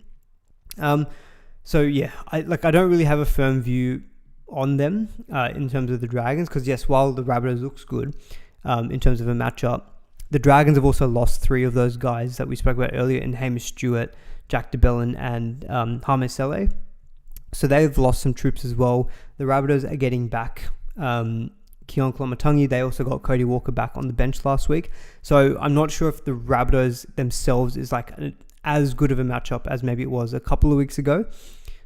S1: So yeah, I don't really have a firm view on them in terms of the Dragons, because yes, while the Rabbitohs looks good in terms of a matchup, the Dragons have also lost 3 of those guys that we spoke about earlier in Hamish Stewart, Jack DeBellin, and Hame Sele. So they've lost some troops as well. The Rabbitohs are getting back Keon Koloamatangi. They also got Cody Walker back on the bench last week. So I'm not sure if the Rabbitohs themselves is like as good of a matchup as maybe it was a couple of weeks ago.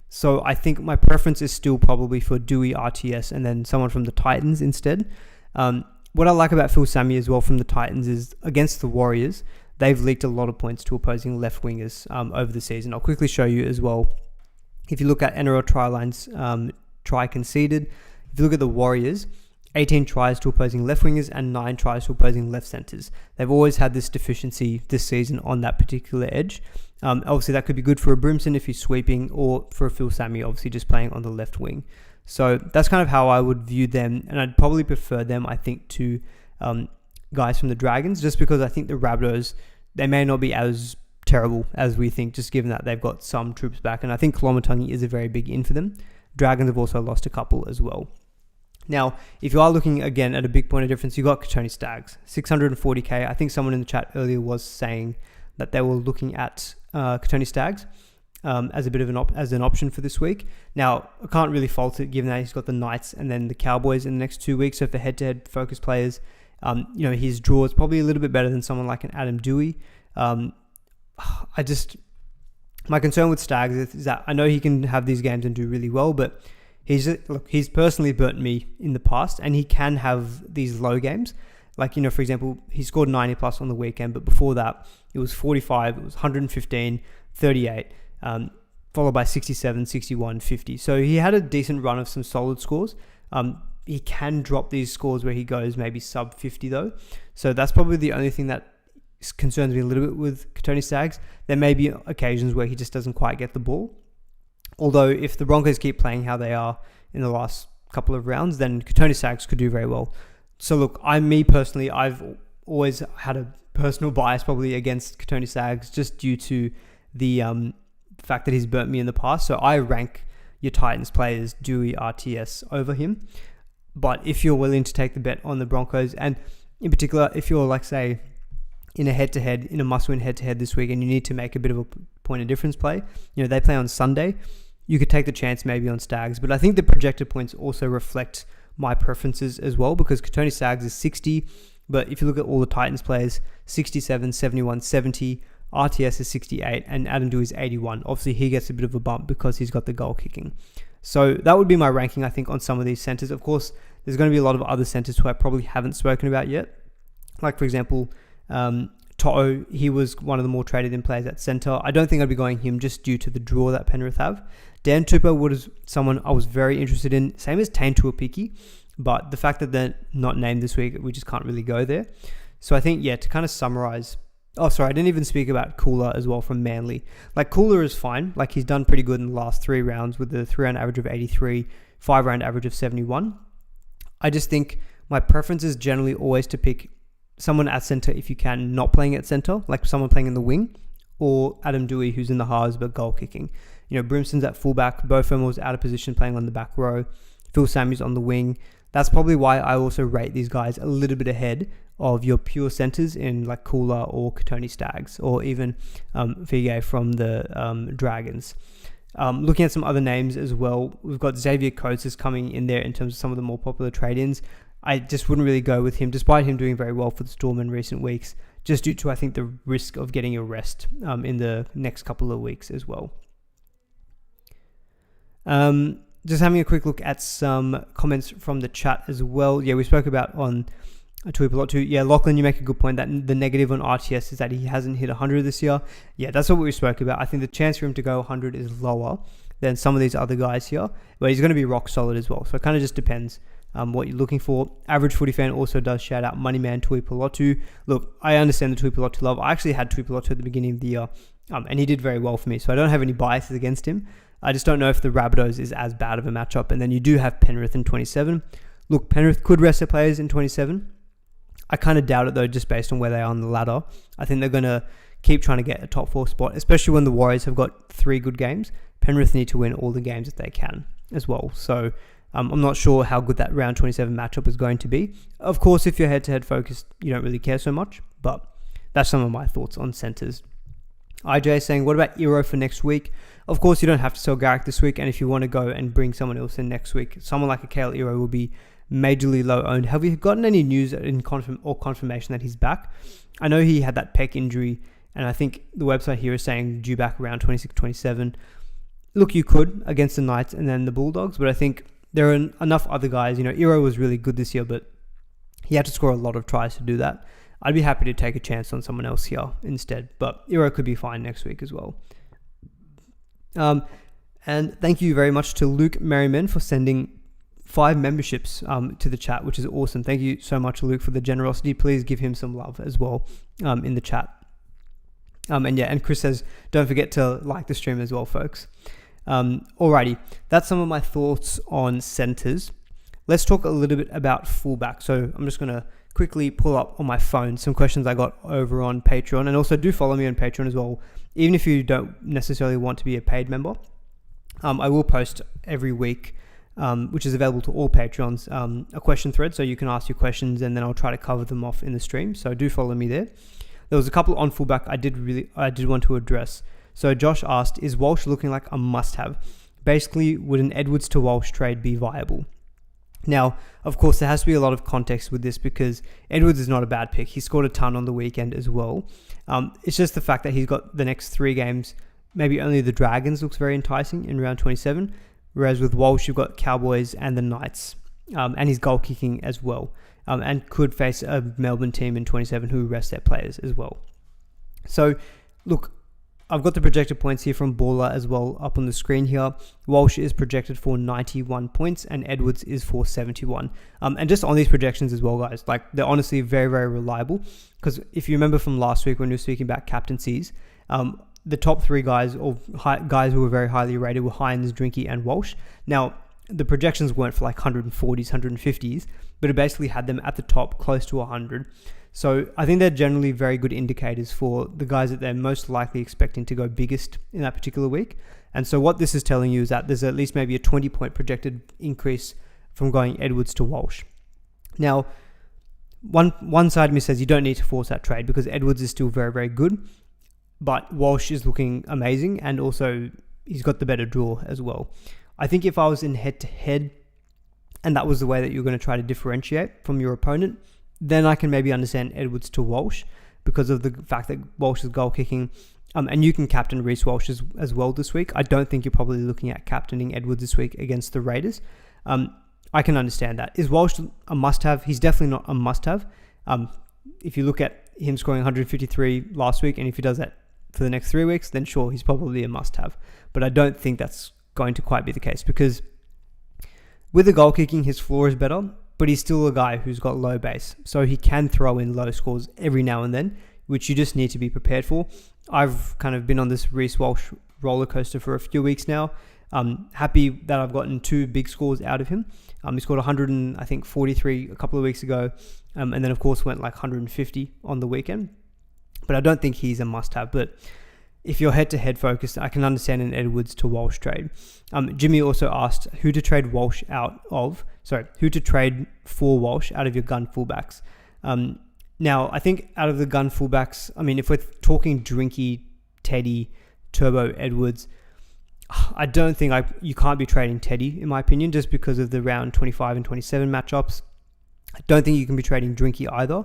S1: So I think my preference is still probably for Dewey, RTS, and then someone from the Titans instead. What I like about Phil Sammy as well from the Titans is against the Warriors, they've leaked a lot of points to opposing left wingers over the season. I'll quickly show you as well. If you look at NRL try lines, try conceded, if you look at the Warriors, 18 tries to opposing left wingers and 9 tries to opposing left centers. They've always had this deficiency this season on that particular edge. Obviously, that could be good for a Brimson if he's sweeping, or for a Phil Sammy, obviously just playing on the left wing. So that's kind of how I would view them, and I'd probably prefer them, I think, to guys from the Dragons, just because I think the Rabbitohs, they may not be as terrible as we think, just given that they've got some troops back, and I think Koloamatangi is a very big in for them. Dragons have also lost a couple as well. Now, if you are looking again at a big point of difference, you've got Kotoni Staggs, 640k. I think someone in the chat earlier was saying that they were looking at Kotoni Staggs as a bit of an option for this week. Now, I can't really fault it given that he's got the Knights and then the Cowboys in the next 2 weeks. So for head-to-head focus players, his draw is probably a little bit better than someone like an Adam Dewey. My concern with Staggs is that I know he can have these games and do really well, but he's personally burnt me in the past, and he can have these low games. Like, for example, he scored 90 plus on the weekend, but before that, it was 45, it was 115, 38, followed by 67, 61, 50. So he had a decent run of some solid scores. He can drop these scores where he goes maybe sub 50 though. So that's probably the only thing that concerns me a little bit with Kotoni Staggs. There may be occasions where he just doesn't quite get the ball. Although if the Broncos keep playing how they are in the last couple of rounds, then Kotoni Staggs could do very well. So look, I've always had a personal bias probably against Kotoni Staggs just due to the fact that he's burnt me in the past. So I rank your Titans players, Dewey, RTS, over him. But if you're willing to take the bet on the Broncos, and in particular, if you're like, say, in a head-to-head, in a must-win head-to-head this week, and you need to make a bit of a point of difference play, they play on Sunday, you could take the chance maybe on Staggs. But I think the projected points also reflect my preferences as well, because Kotoni Staggs is 60, but if you look at all the Titans players, 67, 71, 70, RTS is 68, and Adam Dewey is 81. Obviously, he gets a bit of a bump because he's got the goal kicking. So that would be my ranking, I think, on some of these centers. Of course, there's going to be a lot of other centers who I probably haven't spoken about yet. Like, for example, To'o, he was one of the more traded in players at center. I don't think I'd be going him just due to the draw that Penrith have. Dan Tupper was someone I was very interested in, same as Tane Tuapiki, but the fact that they're not named this week, we just can't really go there. So I think, to kind of summarize, I didn't even speak about Cooler as well from Manly. Like, Cooler is fine. Like, he's done pretty good in the last 3 rounds with the 3-round average of 83, 5-round average of 71. I just think my preference is generally always to pick someone at center if you can, not playing at center, like someone playing in the wing, or Adam Dewey, who's in the halves but goal kicking. Brimson's at fullback, Beau Fermor's out of position playing on the back row, Phil Sammy's on the wing. That's probably why I also rate these guys a little bit ahead of your pure centers in like Cooler or Kotoni Staggs, or even Fige from the Dragons. Looking at some other names as well, we've got Xavier Coates is coming in there in terms of some of the more popular trade-ins. I just wouldn't really go with him, despite him doing very well for the Storm in recent weeks, just due to, I think, the risk of getting a rest in the next couple of weeks as well. Just having a quick look at some comments from the chat as well. We spoke about on Tui Pelotu. Lachlan, you make a good point that the negative on RTS is that he hasn't hit 100 this year. That's what we spoke about. I think the chance for him to go 100 is lower than some of these other guys here, but he's going to be rock solid as well. So it kind of just depends what you're looking for. Average Footy Fan also does shout out Moneyman Tuipulotu. Look, I understand the Tuipulotu love. I actually had Tuipulotu at the beginning of the year, and he did very well for me, so I don't have any biases against him. I just don't know if the Rabbitohs is as bad of a matchup. And then you do have Penrith in 27. Look, Penrith could rest their players in 27. I kind of doubt it though, just based on where they are on the ladder. I think they're going to keep trying to get a top 4 spot, especially when the Warriors have got 3 good games. Penrith need to win all the games that they can as well. So I'm not sure how good that round 27 matchup is going to be. Of course, if you're head-to-head focused, you don't really care so much, but that's some of my thoughts on centres. IJ saying, what about Ero for next week? Of course, you don't have to sell Garrick this week, and if you want to go and bring someone else in next week, someone like a Kale Ero will be majorly low owned. Have you gotten any news in confirmation that he's back? I know he had that pec injury, and I think the website here is saying due back around 26, 27. Look, you could against the Knights and then the Bulldogs, but I think there are enough other guys. You know, Ero was really good this year, but he had to score a lot of tries to do that. I'd be happy to take a chance on someone else here instead, but Ero could be fine next week as well. And thank you very much to Luke Merriman for sending 5 memberships to the chat, which is awesome. Thank you so much, Luke, for the generosity. Please give him some love as well in the chat. And Chris says, don't forget to like the stream as well, folks. Alrighty, that's some of my thoughts on centers. Let's talk a little bit about fullback. So I'm just going to quickly pull up on my phone some questions I got over on Patreon, and also do follow me on Patreon as well. Even if you don't necessarily want to be a paid member, I will post every week, which is available to all Patreons, a question thread, so you can ask your questions and then I'll try to cover them off in the stream. So do follow me there. There was a couple on fullback I did want to address. So Josh asked, is Walsh looking like a must-have? Basically, would an Edwards to Walsh trade be viable? Now, of course, there has to be a lot of context with this because Edwards is not a bad pick. He scored a ton on the weekend as well. It's just the fact that he's got the next 3 games. Maybe only the Dragons looks very enticing in round 27. Whereas with Walsh, you've got Cowboys and the Knights. And he's goal kicking as well. And could face a Melbourne team in 27 who rest their players as well. So, look, I've got the projected points here from Baller as well up on the screen here. Walsh is projected for 91 points and Edwards is for 71. And just on these projections as well, guys, like they're honestly very, very reliable. Because if you remember from last week when we were speaking about captaincies, the top 3 guys or guys who were very highly rated were Hines, Drinky and Walsh. Now, the projections weren't for like 140s, 150s, but it basically had them at the top close to 100. So I think they're generally very good indicators for the guys that they're most likely expecting to go biggest in that particular week. And so what this is telling you is that there's at least maybe a 20-point projected increase from going Edwards to Walsh. Now, one side of me says you don't need to force that trade because Edwards is still very, very good, but Walsh is looking amazing and also he's got the better draw as well. I think if I was in head-to-head and that was the way that you're going to try to differentiate from your opponent, then I can maybe understand Edwards to Walsh because of the fact that Walsh is goal kicking. And you can captain Reece Walsh as well this week. I don't think you're probably looking at captaining Edwards this week against the Raiders. I can understand that. Is Walsh a must-have? He's definitely not a must-have. If you look at him scoring 153 last week, and if he does that for the next 3 weeks, then sure, he's probably a must-have. But I don't think that's going to quite be the case because with the goal kicking, his floor is better, but he's still a guy who's got low base. So he can throw in low scores every now and then, which you just need to be prepared for. I've kind of been on this Reece Walsh roller coaster for a few weeks now. Happy that I've gotten 2 big scores out of him. He scored 143 a couple of weeks ago. And then, of course, went like 150 on the weekend. But I don't think he's a must-have. But if you're head-to-head focused, I can understand an Edwards to Walsh trade. Jimmy also asked who to trade who to trade for Walsh out of your gun fullbacks. Now, I think out of the gun fullbacks, I mean, if we're talking Drinky, Teddy, Turbo, Edwards, I don't think you can't be trading Teddy, in my opinion, just because of the round 25 and 27 matchups. I don't think you can be trading Drinky either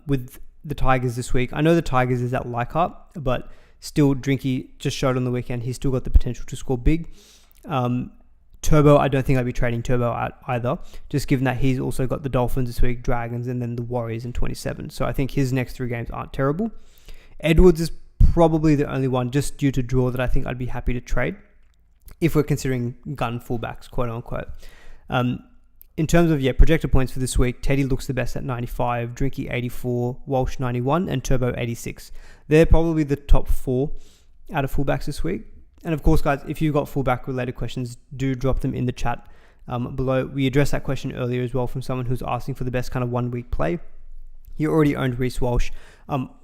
S1: with the Tigers this week. I know the Tigers is at Leichhardt, but still, Drinky just showed on the weekend. He's still got the potential to score big. Turbo, I don't think I'd be trading Turbo out either, just given that he's also got the Dolphins this week, Dragons, and then the Warriors in 27. So I think his next 3 games aren't terrible. Edwards is probably the only one, just due to draw, that I think I'd be happy to trade if we're considering gun fullbacks, quote unquote. in terms of projected points for this week, Teddy looks the best at 95, Drinky 84, Walsh 91, and Turbo 86. They're probably the top 4 out of fullbacks this week. And of course, guys, if you've got fullback related questions, do drop them in the chat below. We addressed that question earlier as well from someone who's asking for the best kind of 1 week play. He already owned Reece Walsh.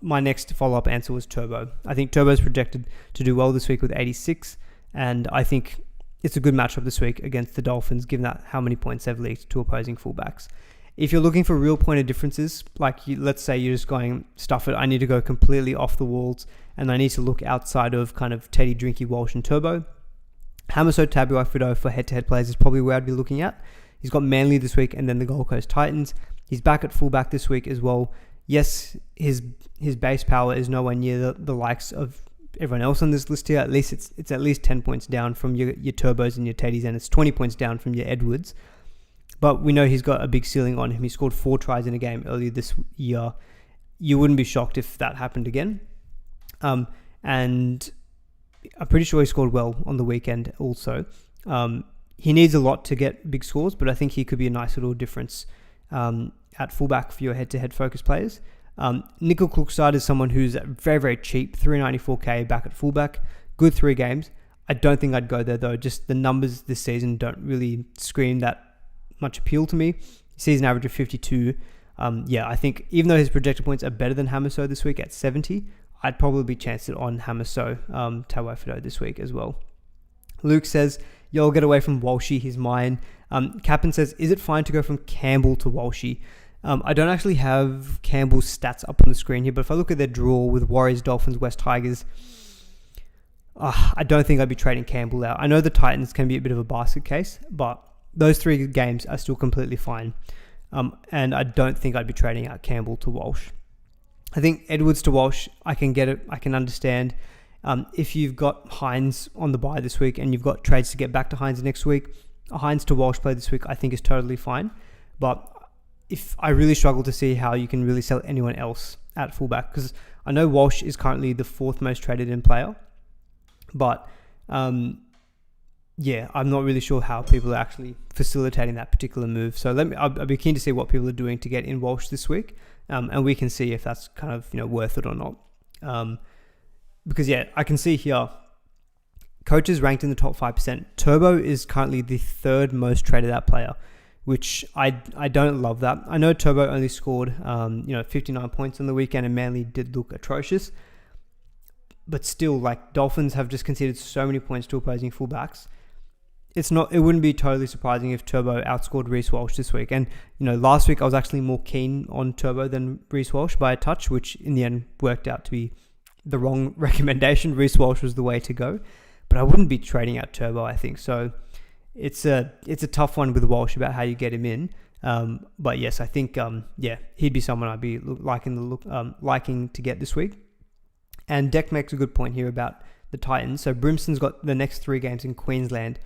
S1: My next follow-up answer was Turbo. I think Turbo's projected to do well this week with 86, and I think it's a good matchup this week against the Dolphins, given that how many points they've leaked to opposing fullbacks. If you're looking for real point of differences, let's say you're just going, stuff it, I need to go completely off the walls, and I need to look outside of kind of Teddy, Drinky, Walsh, and Turbo, Hamiso Tabuai-Fidow for head-to-head players is probably where I'd be looking at. He's got Manly this week and then the Gold Coast Titans. He's back at fullback this week as well. Yes, his base power is nowhere near the likes of everyone else on this list here. At least it's at least 10 points down from your Turbos and your Teddies, and it's 20 points down from your Edwards. But we know he's got a big ceiling on him. He scored 4 tries in a game earlier this year. You wouldn't be shocked if that happened again. And I'm pretty sure he scored well on the weekend also. He needs a lot to get big scores, but I think he could be a nice little difference at fullback for your head-to-head focus players. Nickel Klukstad is someone who's very, very cheap, 394k back at fullback. Good 3 games. I don't think I'd go there though. Just the numbers this season don't really scream that much appeal to me. Season average of 52. I think even though his projected points are better than Hamiso this week at 70, I'd probably chanced it on Hamiso Tabuai-Fidow this week as well. Luke says, "Yo, get away from Walshy, he's mine." Captain says, "Is it fine to go from Campbell to Walshy?" I don't actually have Campbell's stats up on the screen here, but if I look at their draw with Warriors, Dolphins, West Tigers, I don't think I'd be trading Campbell out. I know the Titans can be a bit of a basket case, but those 3 games are still completely fine. And I don't think I'd be trading out Campbell to Walsh. I think Edwards to Walsh, I can get it. I can understand. If you've got Hines on the bye this week and you've got trades to get back to Hines next week, a Hines to Walsh play this week I think is totally fine. But if I really struggle to see how you can really sell anyone else at fullback, because I know Walsh is currently the 4th most traded in player, but I'm not really sure how people are actually facilitating that particular move. So I'll be keen to see what people are doing to get in Walsh this week, and we can see if that's kind of worth it or not. Because I can see here, coaches ranked in the top 5%. Turbo is currently the 3rd most traded out player, which I don't love that. I know Turbo only scored 59 points on the weekend, and Manly did look atrocious. But still, Dolphins have just conceded so many points to opposing fullbacks. It wouldn't be totally surprising if Turbo outscored Reece Walsh this week. And last week I was actually more keen on Turbo than Reece Walsh by a touch, which in the end worked out to be the wrong recommendation. Reece Walsh was the way to go, but I wouldn't be trading out Turbo, I think. So it's a tough one with Walsh about how you get him in. But yes, I think he'd be someone I'd be liking to get this week. And Deck makes a good point here about the Titans. So Brimson's got the next 3 games in Queensland,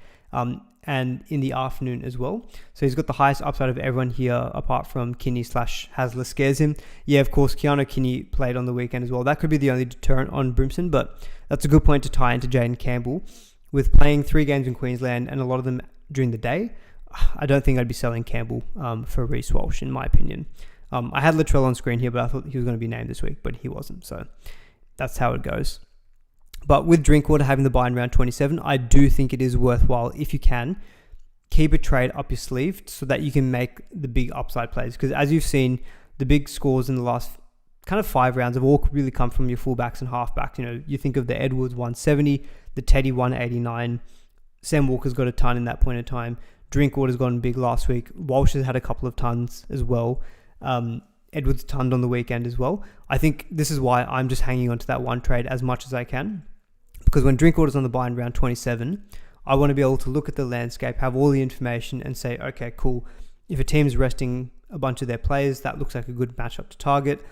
S1: and in the afternoon as well. So he's got the highest upside of everyone here, apart from Kinney/Hasler scares him. Yeah, of course, Keanu Kinney played on the weekend as well. That could be the only deterrent on Brimson, but that's a good point to tie into Jaden Campbell. With playing 3 games in Queensland and a lot of them during the day, I don't think I'd be selling Campbell for Reece Walsh, in my opinion. I had Latrell on screen here, but I thought he was going to be named this week, but he wasn't. So that's how it goes. But with Drinkwater having the buy in round 27, I do think it is worthwhile, if you can, keep a trade up your sleeve so that you can make the big upside plays. Because as you've seen, the big scores in the last kind of 5 rounds have all really come from your fullbacks and halfbacks. You think of the Edwards 170, the Teddy 189, Sam Walker's got a ton in that point in time. Drinkwater's gone big last week. Walsh has had a couple of tons as well. Edwards tonned on the weekend as well. I think this is why I'm just hanging on to that one trade as much as I can. Because when Drinkwater's on the buy in round 27, I want to be able to look at the landscape, have all the information and say, okay, cool. If a team's resting a bunch of their players, that looks like a good matchup to target.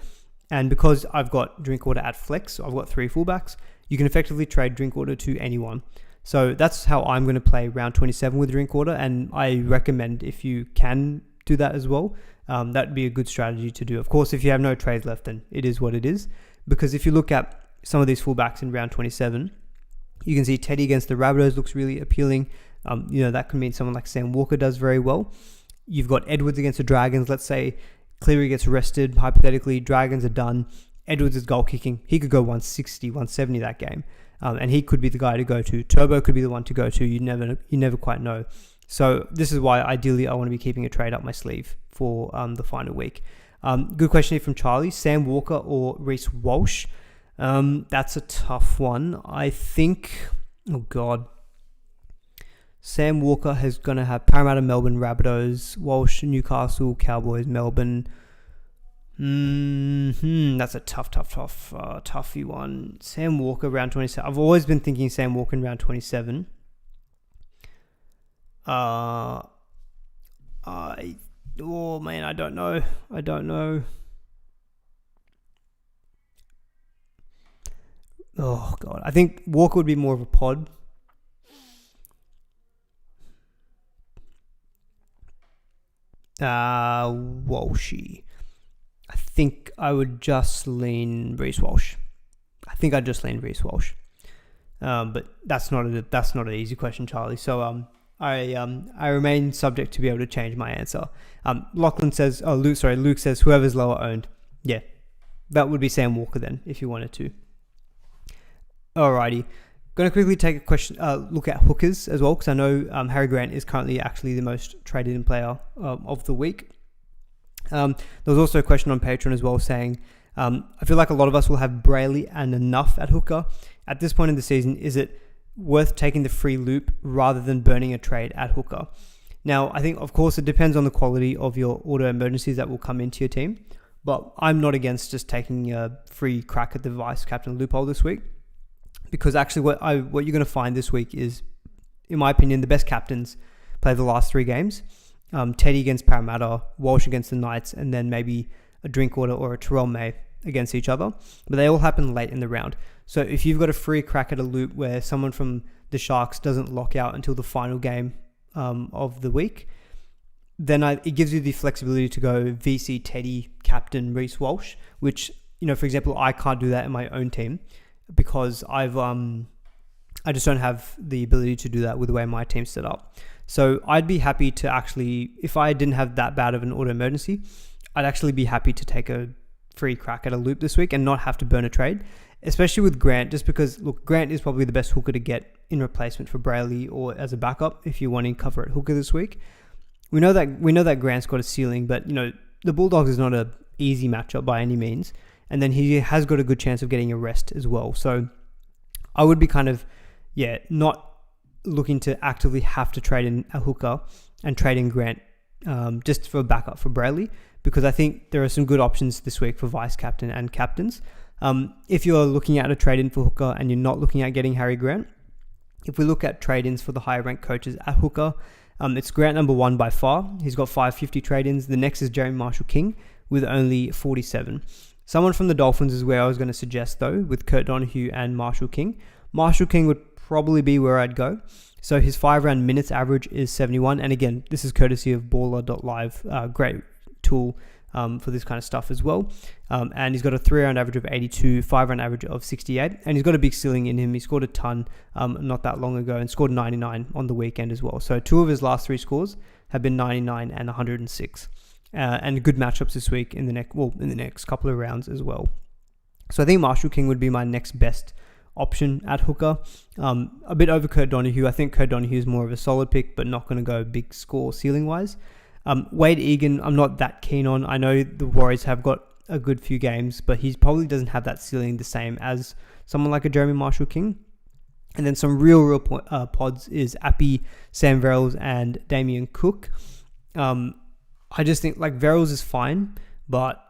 S1: And because I've got Drinkwater at flex, so I've got 3 fullbacks, you can effectively trade Drinkwater to anyone. So that's how I'm going to play round 27 with Drinkwater. And I recommend if you can do that as well, that'd be a good strategy to do. Of course, if you have no trades left, then it is what it is. Because if you look at some of these fullbacks in round 27, you can see Teddy against the Rabbitohs looks really appealing. That could mean someone like Sam Walker does very well. you've got Edwards against the Dragons. Let's say Cleary gets rested. Hypothetically, Dragons are done. Edwards is goal kicking. He could go 160, 170 that game. And he could be the guy to go to. Turbo could be the one to go to. You never quite know. So this is why ideally I want to be keeping a trade up my sleeve for the final week. Good question here from Charlie. Sam Walker or Reece Walsh? That's a tough one. I think, oh God. Sam Walker is going to have Parramatta, Melbourne, Rabbitohs, Walsh, Newcastle, Cowboys, Melbourne. That's a toughy one. Sam Walker, round 27. I've always been thinking Sam Walker in round 27. I don't know. Oh God, I think Walker would be more of a pod. Walshy. I think I would just lean Reece Walsh. But that's not an easy question, Charlie. So I remain subject to be able to change my answer. Lachlan says, Luke says whoever's lower owned. Yeah, that would be Sam Walker then, if you wanted to. Alrighty. Going to quickly take a question, look at hookers as well, because I know Harry Grant is currently actually the most traded in player of the week. There was also a question on Patreon as well saying, I feel like a lot of us will have Brayley and enough at hooker. At this point in the season, is it worth taking the free loop rather than burning a trade at hooker? Now, I think, of course, it depends on the quality of your auto emergencies that will come into your team, but I'm not against just taking a free crack at the vice captain loophole this week. Because actually what you're going to find this week is, in my opinion, the best captains play the last 3 games. Teddy against Parramatta, Walsh against the Knights, and then maybe a Drinkwater or a Terrell May against each other. But they all happen late in the round. So if you've got a free crack at a loop where someone from the Sharks doesn't lock out until the final game of the week, then it gives you the flexibility to go VC, Teddy, captain, Reece Walsh, which, for example, I can't do that in my own team, because I just don't have the ability to do that with the way my team's set up. So I'd be happy to actually, if I didn't have that bad of an auto emergency, I'd actually be happy to take a free crack at a loop this week and not have to burn a trade, especially with Grant, just because, look, Grant is probably the best hooker to get in replacement for Brayley or as a backup if you're wanting cover at hooker this week. We know that Grant's got a ceiling, but the Bulldogs is not an easy matchup by any means. And then he has got a good chance of getting a rest as well. So I would be not looking to actively have to trade in a hooker and trade in Grant just for backup for Brayley, because I think there are some good options this week for vice captain and captains. If you're looking at a trade-in for hooker and you're not looking at getting Harry Grant, if we look at trade-ins for the higher ranked coaches at hooker, it's Grant number 1 by far. He's got 550 trade-ins. The next is Jeremy Marshall-King with only 47. Someone from the Dolphins is where I was going to suggest, though, with Kurt Donahue and Marshall King. Marshall King would probably be where I'd go. So his 5-round minutes average is 71. And again, this is courtesy of baller.live. Great tool for this kind of stuff as well. And he's got a 3-round average of 82, 5-round average of 68. And he's got a big ceiling in him. He scored a ton not that long ago and scored 99 on the weekend as well. So 2 of his last 3 scores have been 99 and 106. And good matchups this week in the next couple of rounds as well. So I think Marshall King would be my next best option at hooker. A bit over Kurt Donahue. I think Kurt Donahue is more of a solid pick, but not going to go big score ceiling wise. Wade Egan, I'm not that keen on. I know the Warriors have got a good few games, but he probably doesn't have that ceiling the same as someone like a Jeremy Marshall King. And then some real pods is Appy, Sam Verrills, and Damien Cook. I just think Verrills is fine, but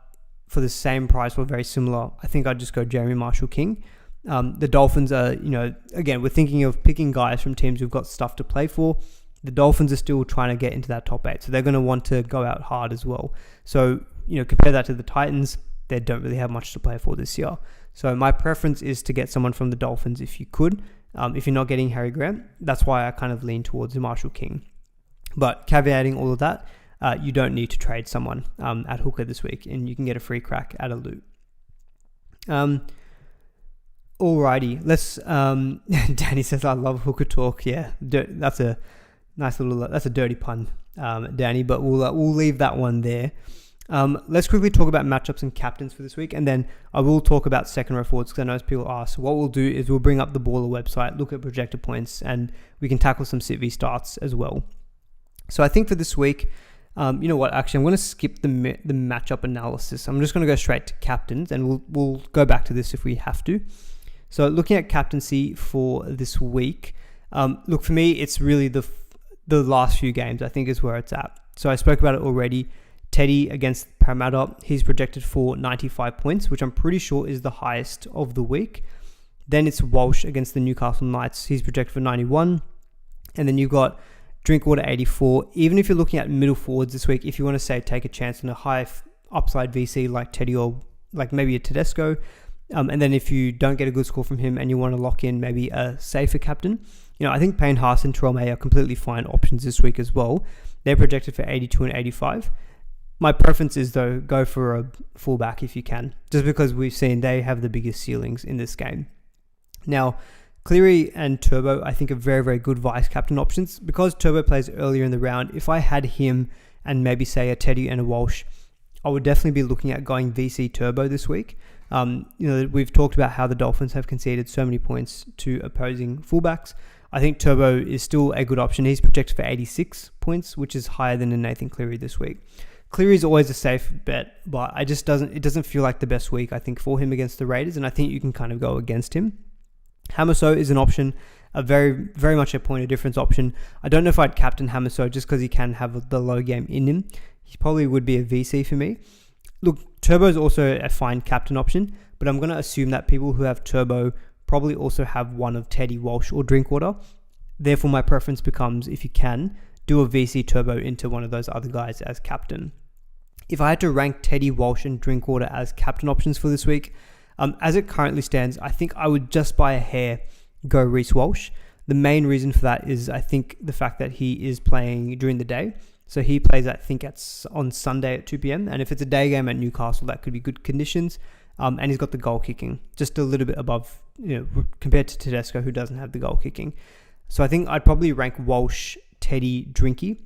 S1: for the same price or very similar, I think I'd just go Jeremy Marshall King. The Dolphins are, again, we're thinking of picking guys from teams who've got stuff to play for. The Dolphins are still trying to get into that top 8, so they're going to want to go out hard as well. So, compare that to the Titans, they don't really have much to play for this year. So my preference is to get someone from the Dolphins if you could. If you're not getting Harry Grant, that's why I kind of lean towards Marshall King. But caveating all of that, you don't need to trade someone at hooker this week, and you can get a free crack at a loop. Alrighty, let's. Danny says, "I love hooker talk." Yeah, that's a nice little. That's a dirty pun. Danny, but we'll leave that one there. Let's quickly talk about matchups and captains for this week, and then I will talk about second row forwards because I know people ask. So what we'll do is we'll bring up the Baller website, look at projected points, and we can tackle some Sit V starts as well. So I think for this week, you know what? Actually, I'm going to skip the matchup analysis. I'm just going to go straight to captains, and we'll go back to this if we have to. So looking at captaincy for this week, look, for me, it's really the last few games, I think, is where it's at. So I spoke about it already. Teddy against Parramatta, he's projected for 95 points, which I'm pretty sure is the highest of the week. Then it's Walsh against the Newcastle Knights. He's projected for 91. And then you've got Drinkwater 84. Even if you're looking at middle forwards this week, if you want to say take a chance on a high upside VC like Teddy or like maybe a Tedesco, and then if you don't get a good score from him and you want to lock in maybe a safer captain, you know, I think Payne Haas and Terrell May are completely fine options this week as well. They're projected for 82 and 85. My preference is, though, go for a fullback if you can, just because we've seen they have the biggest ceilings in this game. Now, Cleary and Turbo, I think, are very, very good vice-captain options. Because Turbo plays earlier in the round, if I had him and maybe, say, a Teddy and a Walsh, I would definitely be looking at going VC Turbo this week. You know, we've talked about how the Dolphins have conceded so many points to opposing fullbacks. I think Turbo is still a good option. He's projected for 86 points, which is higher than a Nathan Cleary this week. Cleary is always a safe bet, but it doesn't feel like the best week, I think, for him against the Raiders, and I think you can kind of go against him. Hamaso is an option, a very, very much a point of difference option. I don't know if I'd captain Hamaso just because he can have the low game in him. He probably would be a VC for me. Look, Turbo is also a fine captain option, but I'm going to assume that people who have Turbo probably also have one of Teddy, Walsh, or Drinkwater. Therefore, my preference becomes, if you can, do a VC Turbo into one of those other guys as captain. If I had to rank Teddy, Walsh, and Drinkwater as captain options for this week, as it currently stands, I think I would just by a hair go Reece Walsh. The main reason for that is, I think, the fact that he is playing during the day. So he plays, I think, on Sunday at 2 p.m. And if it's a day game at Newcastle, that could be good conditions. And he's got the goal kicking, just a little bit above, you know, compared to Tedesco, who doesn't have the goal kicking. So I think I'd probably rank Walsh, Teddy, Drinky.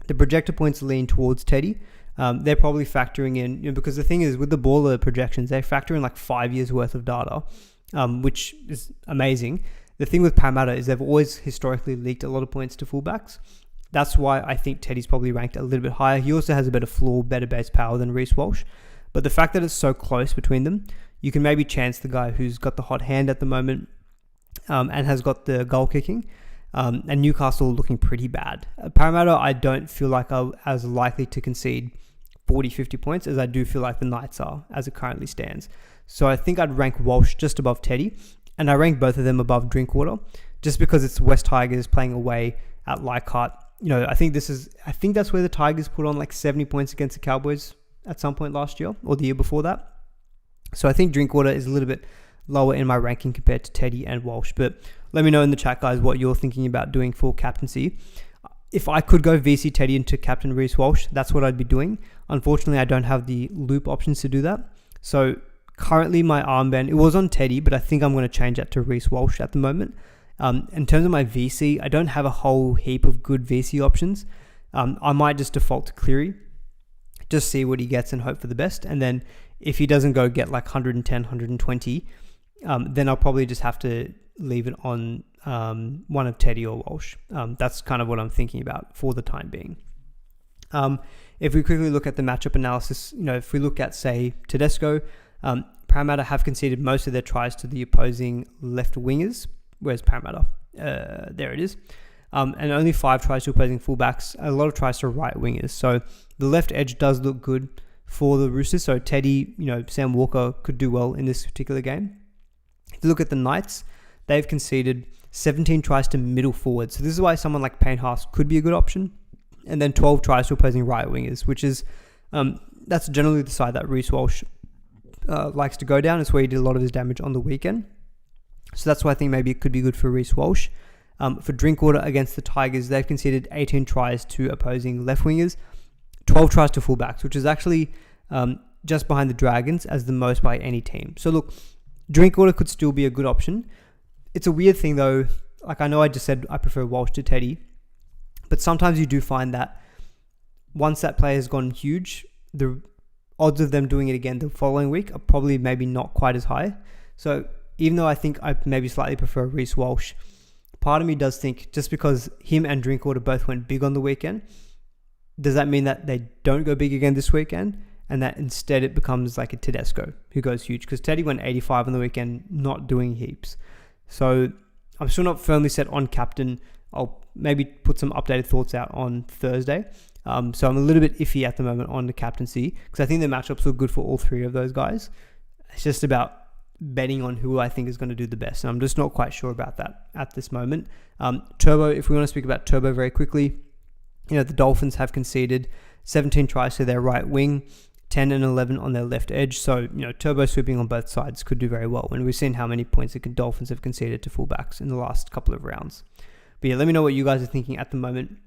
S1: The projected points lean towards Teddy. They're probably factoring in, you know, because the thing is with the Baller projections, they factor in like 5 years worth of data, which is amazing. The thing with Parramatta is they've always historically leaked a lot of points to fullbacks. That's why I think Teddy's probably ranked a little bit higher. He also has a better floor, better base power than Reece Walsh. But the fact that it's so close between them, you can maybe chance the guy who's got the hot hand at the moment and has got the goal kicking. And Newcastle looking pretty bad. Parramatta, I don't feel like are as likely to concede 40, 50 points as I do feel like the Knights are as it currently stands. So I think I'd rank Walsh just above Teddy, and I rank both of them above Drinkwater just because it's West Tigers playing away at Leichhardt. You know, I think that's where the Tigers put on like 70 points against the Cowboys at some point last year or the year before that. So I think Drinkwater is a little bit lower in my ranking compared to Teddy and Walsh. But let me know in the chat, guys, what you're thinking about doing for captaincy. If I could go VC Teddy into Captain Reece Walsh, that's what I'd be doing. Unfortunately, I don't have the loop options to do that. So currently my armband, it was on Teddy, but I think I'm going to change that to Reece Walsh at the moment. In terms of my VC, I don't have a whole heap of good VC options. I might just default to Cleary, just see what he gets and hope for the best. And then if he doesn't go get like 110, 120, then I'll probably just have to leave it on one of Teddy or Walsh. That's kind of what I'm thinking about for the time being. If we quickly look at the matchup analysis, you know, if we look at, say, Tedesco, Parramatta have conceded most of their tries to the opposing left wingers. Where's Parramatta? There it is. And only 5 tries to opposing fullbacks, a lot of tries to right wingers. So the left edge does look good for the Roosters. So Teddy, you know, Sam Walker could do well in this particular game. If you look at the Knights, they've conceded 17 tries to middle forward. So this is why someone like Payne Haas could be a good option. And then 12 tries to opposing right wingers, which is, that's generally the side that Reece Walsh likes to go down. It's where he did a lot of his damage on the weekend. So that's why I think maybe it could be good for Reece Walsh. For Drinkwater against the Tigers, they've conceded 18 tries to opposing left wingers, 12 tries to fullbacks, which is actually just behind the Dragons as the most by any team. So look, Drinkwater could still be a good option. It's a weird thing though. Like I know I just said I prefer Walsh to Teddy, but sometimes you do find that once that player has gone huge, the odds of them doing it again the following week are probably maybe not quite as high. So even though I think I maybe slightly prefer Reece Walsh, part of me does think just because him and Drinkwater both went big on the weekend, does that mean that they don't go big again this weekend? And that instead it becomes like a Tedesco who goes huge? Because Teddy went 85 on the weekend, not doing heaps. So I'm still not firmly set on captain. I'll maybe put some updated thoughts out on Thursday. So I'm a little bit iffy at the moment on the captaincy because I think the matchups look good for all three of those guys. It's just about betting on who I think is going to do the best. And I'm just not quite sure about that at this moment. Turbo, if we want to speak about Turbo very quickly, the Dolphins have conceded 17 tries to their right wing, 10 and 11 on their left edge. So, Turbo sweeping on both sides could do very well. And we've seen how many points the Dolphins have conceded to fullbacks in the last couple of rounds. But yeah, let me know what you guys are thinking at the moment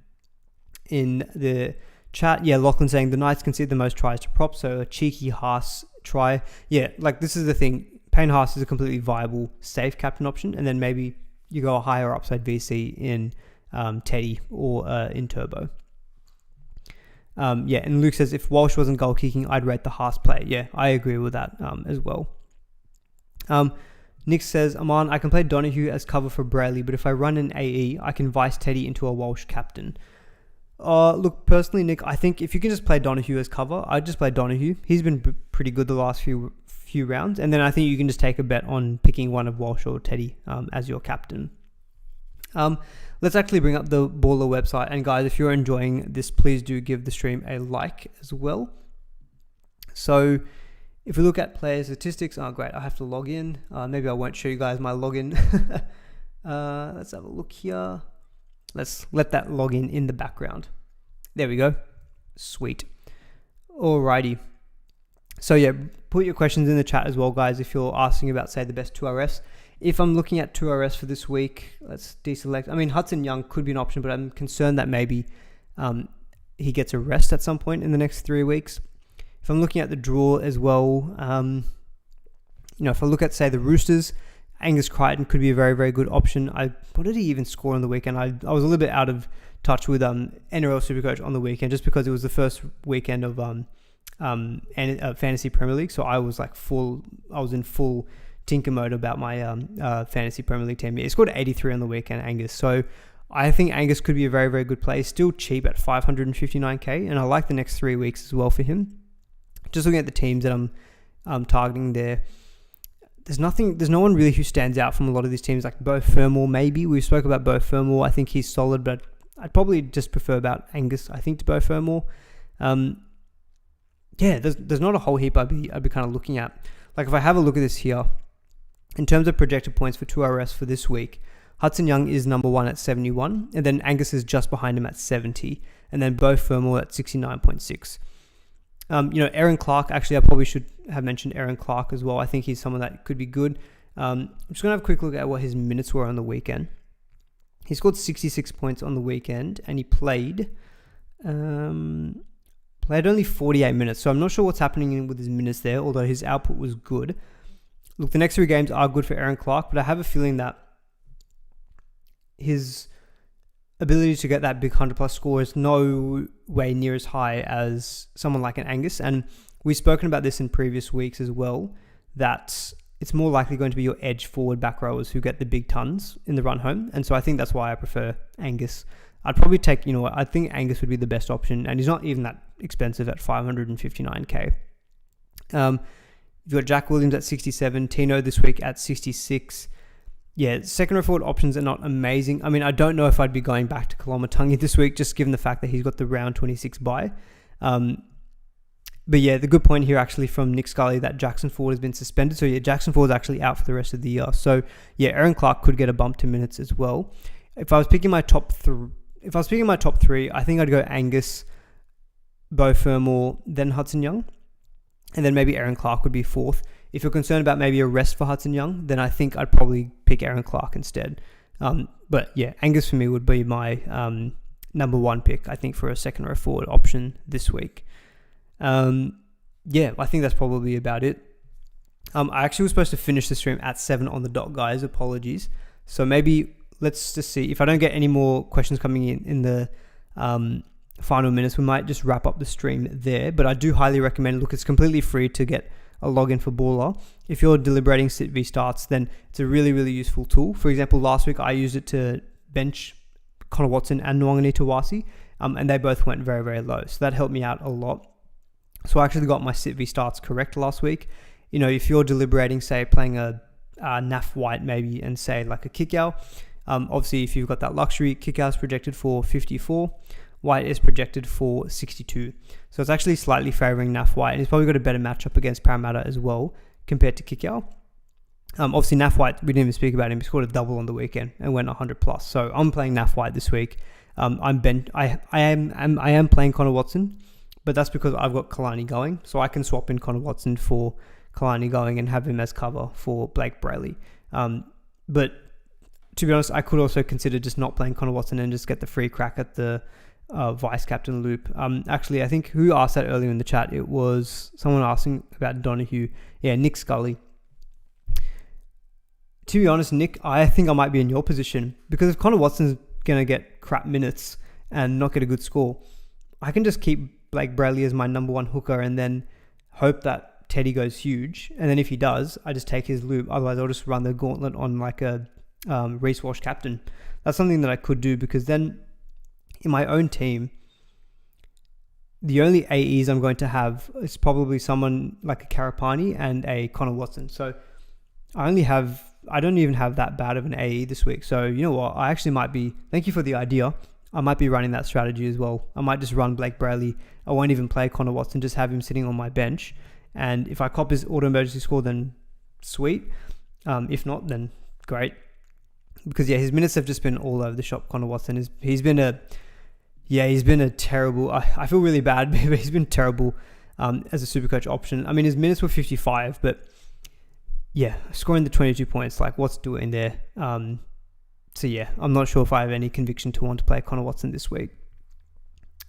S1: in the chat. Yeah, Lachlan saying the Knights concede the most tries to prop, so a cheeky Haas try. Yeah, this is the thing. Payne Haas is a completely viable, safe captain option, and then maybe you go a higher upside VC in Teddy or in Turbo. And Luke says, if Walsh wasn't goal kicking, I'd rate the Haas play. Yeah, I agree with that as well. Nick says, Aman, I can play Donahue as cover for Brayley, but if I run an AE, I can vice Teddy into a Walsh captain. Look, personally, Nick, I think if you can just play Donahue as cover, I'd just play Donahue. He's been pretty good the last few rounds, and then I think you can just take a bet on picking one of Walsh or Teddy as your captain. Let's actually bring up the Baller website, and guys, if you're enjoying this, please do give the stream a like as well. So if we look at player statistics, great, I have to log in. Maybe I won't show you guys my login. Let's have a look here. Let's let that login in the background. There we go. Sweet. Alrighty. So yeah, put your questions in the chat as well, guys, if you're asking about, say, the best 2RS. If I'm looking at 2RS for this week, let's deselect. I mean, Hudson Young could be an option, but I'm concerned that maybe he gets a rest at some point in the next 3 weeks. If I'm looking at the draw as well, if I look at, say, the Roosters, Angus Crichton could be a very, very good option. What did he even score on the weekend? I was a little bit out of touch with NRL SuperCoach on the weekend just because it was the first weekend of Fantasy Premier League. So I was in full tinker mode about my Fantasy Premier League team. He scored 83 on the weekend, Angus. So I think Angus could be a very, very good play. Still cheap at 559k, and I like the next 3 weeks as well for him. Just looking at the teams that I'm targeting there, there's no one really who stands out from a lot of these teams, like Beau Fermor maybe. We spoke about Beau Fermor. I think he's solid, but I'd probably just prefer about Angus, I think, to Beau Fermor. There's not a whole heap I'd be kind of looking at. Like if I have a look at this here, in terms of projected points for 2RS for this week, Hudson Young is number 1 at 71, and then Angus is just behind him at 70, and then Beau Fermor at 69.6. Aaron Clark, actually, I probably should have mentioned Aaron Clark as well. I think he's someone that could be good. I'm just going to have a quick look at what his minutes were on the weekend. He scored 66 points on the weekend, and he played only 48 minutes. So I'm not sure what's happening with his minutes there, although his output was good. Look, the next 3 games are good for Aaron Clark, but I have a feeling that his ability to get that big 100+ score is no way near as high as someone like an Angus. And we've spoken about this in previous weeks as well, that it's more likely going to be your edge forward back rowers who get the big tons in the run home. And so I think that's why I prefer Angus. I'd probably take, I think Angus would be the best option, and he's not even that expensive at 559k. You've got Jack Williams at 67, Tino this week at 66. Yeah, second row forward options are not amazing. I mean, I don't know if I'd be going back to Kolomatangi this week, just given the fact that he's got the round 26 bye. But yeah, the good point here actually from Nick Scully that Jackson Ford has been suspended. So yeah, Jackson Ford is actually out for the rest of the year. So yeah, Aaron Clark could get a bump to minutes as well. If I was picking my top three, I think I'd go Angus, Beau Fermor, then Hudson Young, and then maybe Aaron Clark would be 4th. If you're concerned about maybe a rest for Hudson Young, then I think I'd probably pick Aaron Clark instead. But yeah, Angus for me would be my number 1 pick, I think, for a second row forward option this week. I think that's probably about it. I actually was supposed to finish the stream at 7 on the dot, guys. Apologies. So maybe let's just see if I don't get any more questions coming in the final minutes, we might just wrap up the stream there. But I do highly recommend, look, it's completely free to get a login for Baller. If you're deliberating sit v starts, then it's a really, really useful tool. For example, last week I used it to bench Connor Watson and Nwangani Tawasi, and they both went very, very low. So that helped me out a lot. So I actually got my sit v starts correct last week. You know, if you're deliberating, say, playing a Naf White maybe, and say like a Kickout, obviously if you've got that luxury, Kickout is projected for 54, White is projected for 62. So it's actually slightly favouring Naf White, and he's probably got a better matchup against Parramatta as well compared to Kickout. Obviously Naf White, we didn't even speak about him. He scored a double on the weekend and went 100 plus. So I'm playing Naf White this week. I am playing Connor Watson, but that's because I've got Kalani going, so I can swap in Connor Watson for Kalani going and have him as cover for Blake Brayley. But to be honest, I could also consider just not playing Connor Watson and just get the free crack at the vice captain loop. Actually, I think who asked that earlier in the chat? It was someone asking about Donahue. Yeah, Nick Scully. To be honest, Nick, I think I might be in your position, because if Connor Watson's going to get crap minutes and not get a good score, I can just keep Blake Brayley as my number one hooker and then hope that Teddy goes huge. And then if he does, I just take his loop. Otherwise, I'll just run the gauntlet on like a Reece Walsh captain. That's something that I could do, because then in my own team, the only AEs I'm going to have is probably someone like a Karapani and a Connor Watson. So I don't even have that bad of an AE this week. So you know what? I actually might be, thank you for the idea. I might be running that strategy as well. I might just run Blake Brayley. I won't even play Connor Watson, just have him sitting on my bench. And if I cop his auto emergency score, then sweet. If not, then great. Because yeah, his minutes have just been all over the shop. Connor Watson he's been a terrible, I feel really bad, but he's been terrible as a Supercoach option. I mean, his minutes were 55, but yeah, scoring the 22 points, like what's doing there? So yeah, I'm not sure if I have any conviction to want to play Connor Watson this week.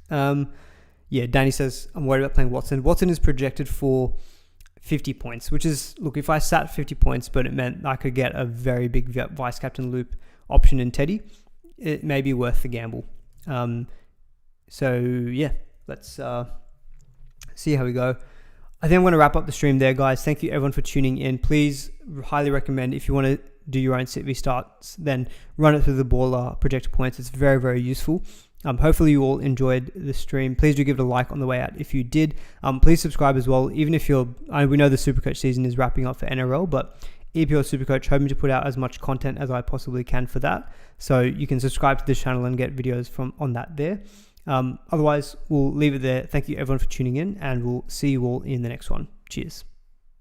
S1: Yeah, Danny says, I'm worried about playing Watson. Watson is projected for 50 points, which is, look, if I sat 50 points, but it meant I could get a very big vice captain loop option in Teddy, it may be worth the gamble. So yeah, let's see how we go. I think I'm going to wrap up the stream there, guys. Thank you everyone for tuning in. Please, highly recommend, if you want to do your own sit v starts, then run it through the Baller projected points. It's very, very useful. Hopefully you all enjoyed the stream. Please do give it a like on the way out if you did. Please subscribe as well, even if we know the Supercoach season is wrapping up for NRL, but EPL Supercoach, hoping to put out as much content as I possibly can for that. So you can subscribe to this channel and get videos on that there. Otherwise, we'll leave it there. Thank you everyone for tuning in, and we'll see you all in the next one. Cheers.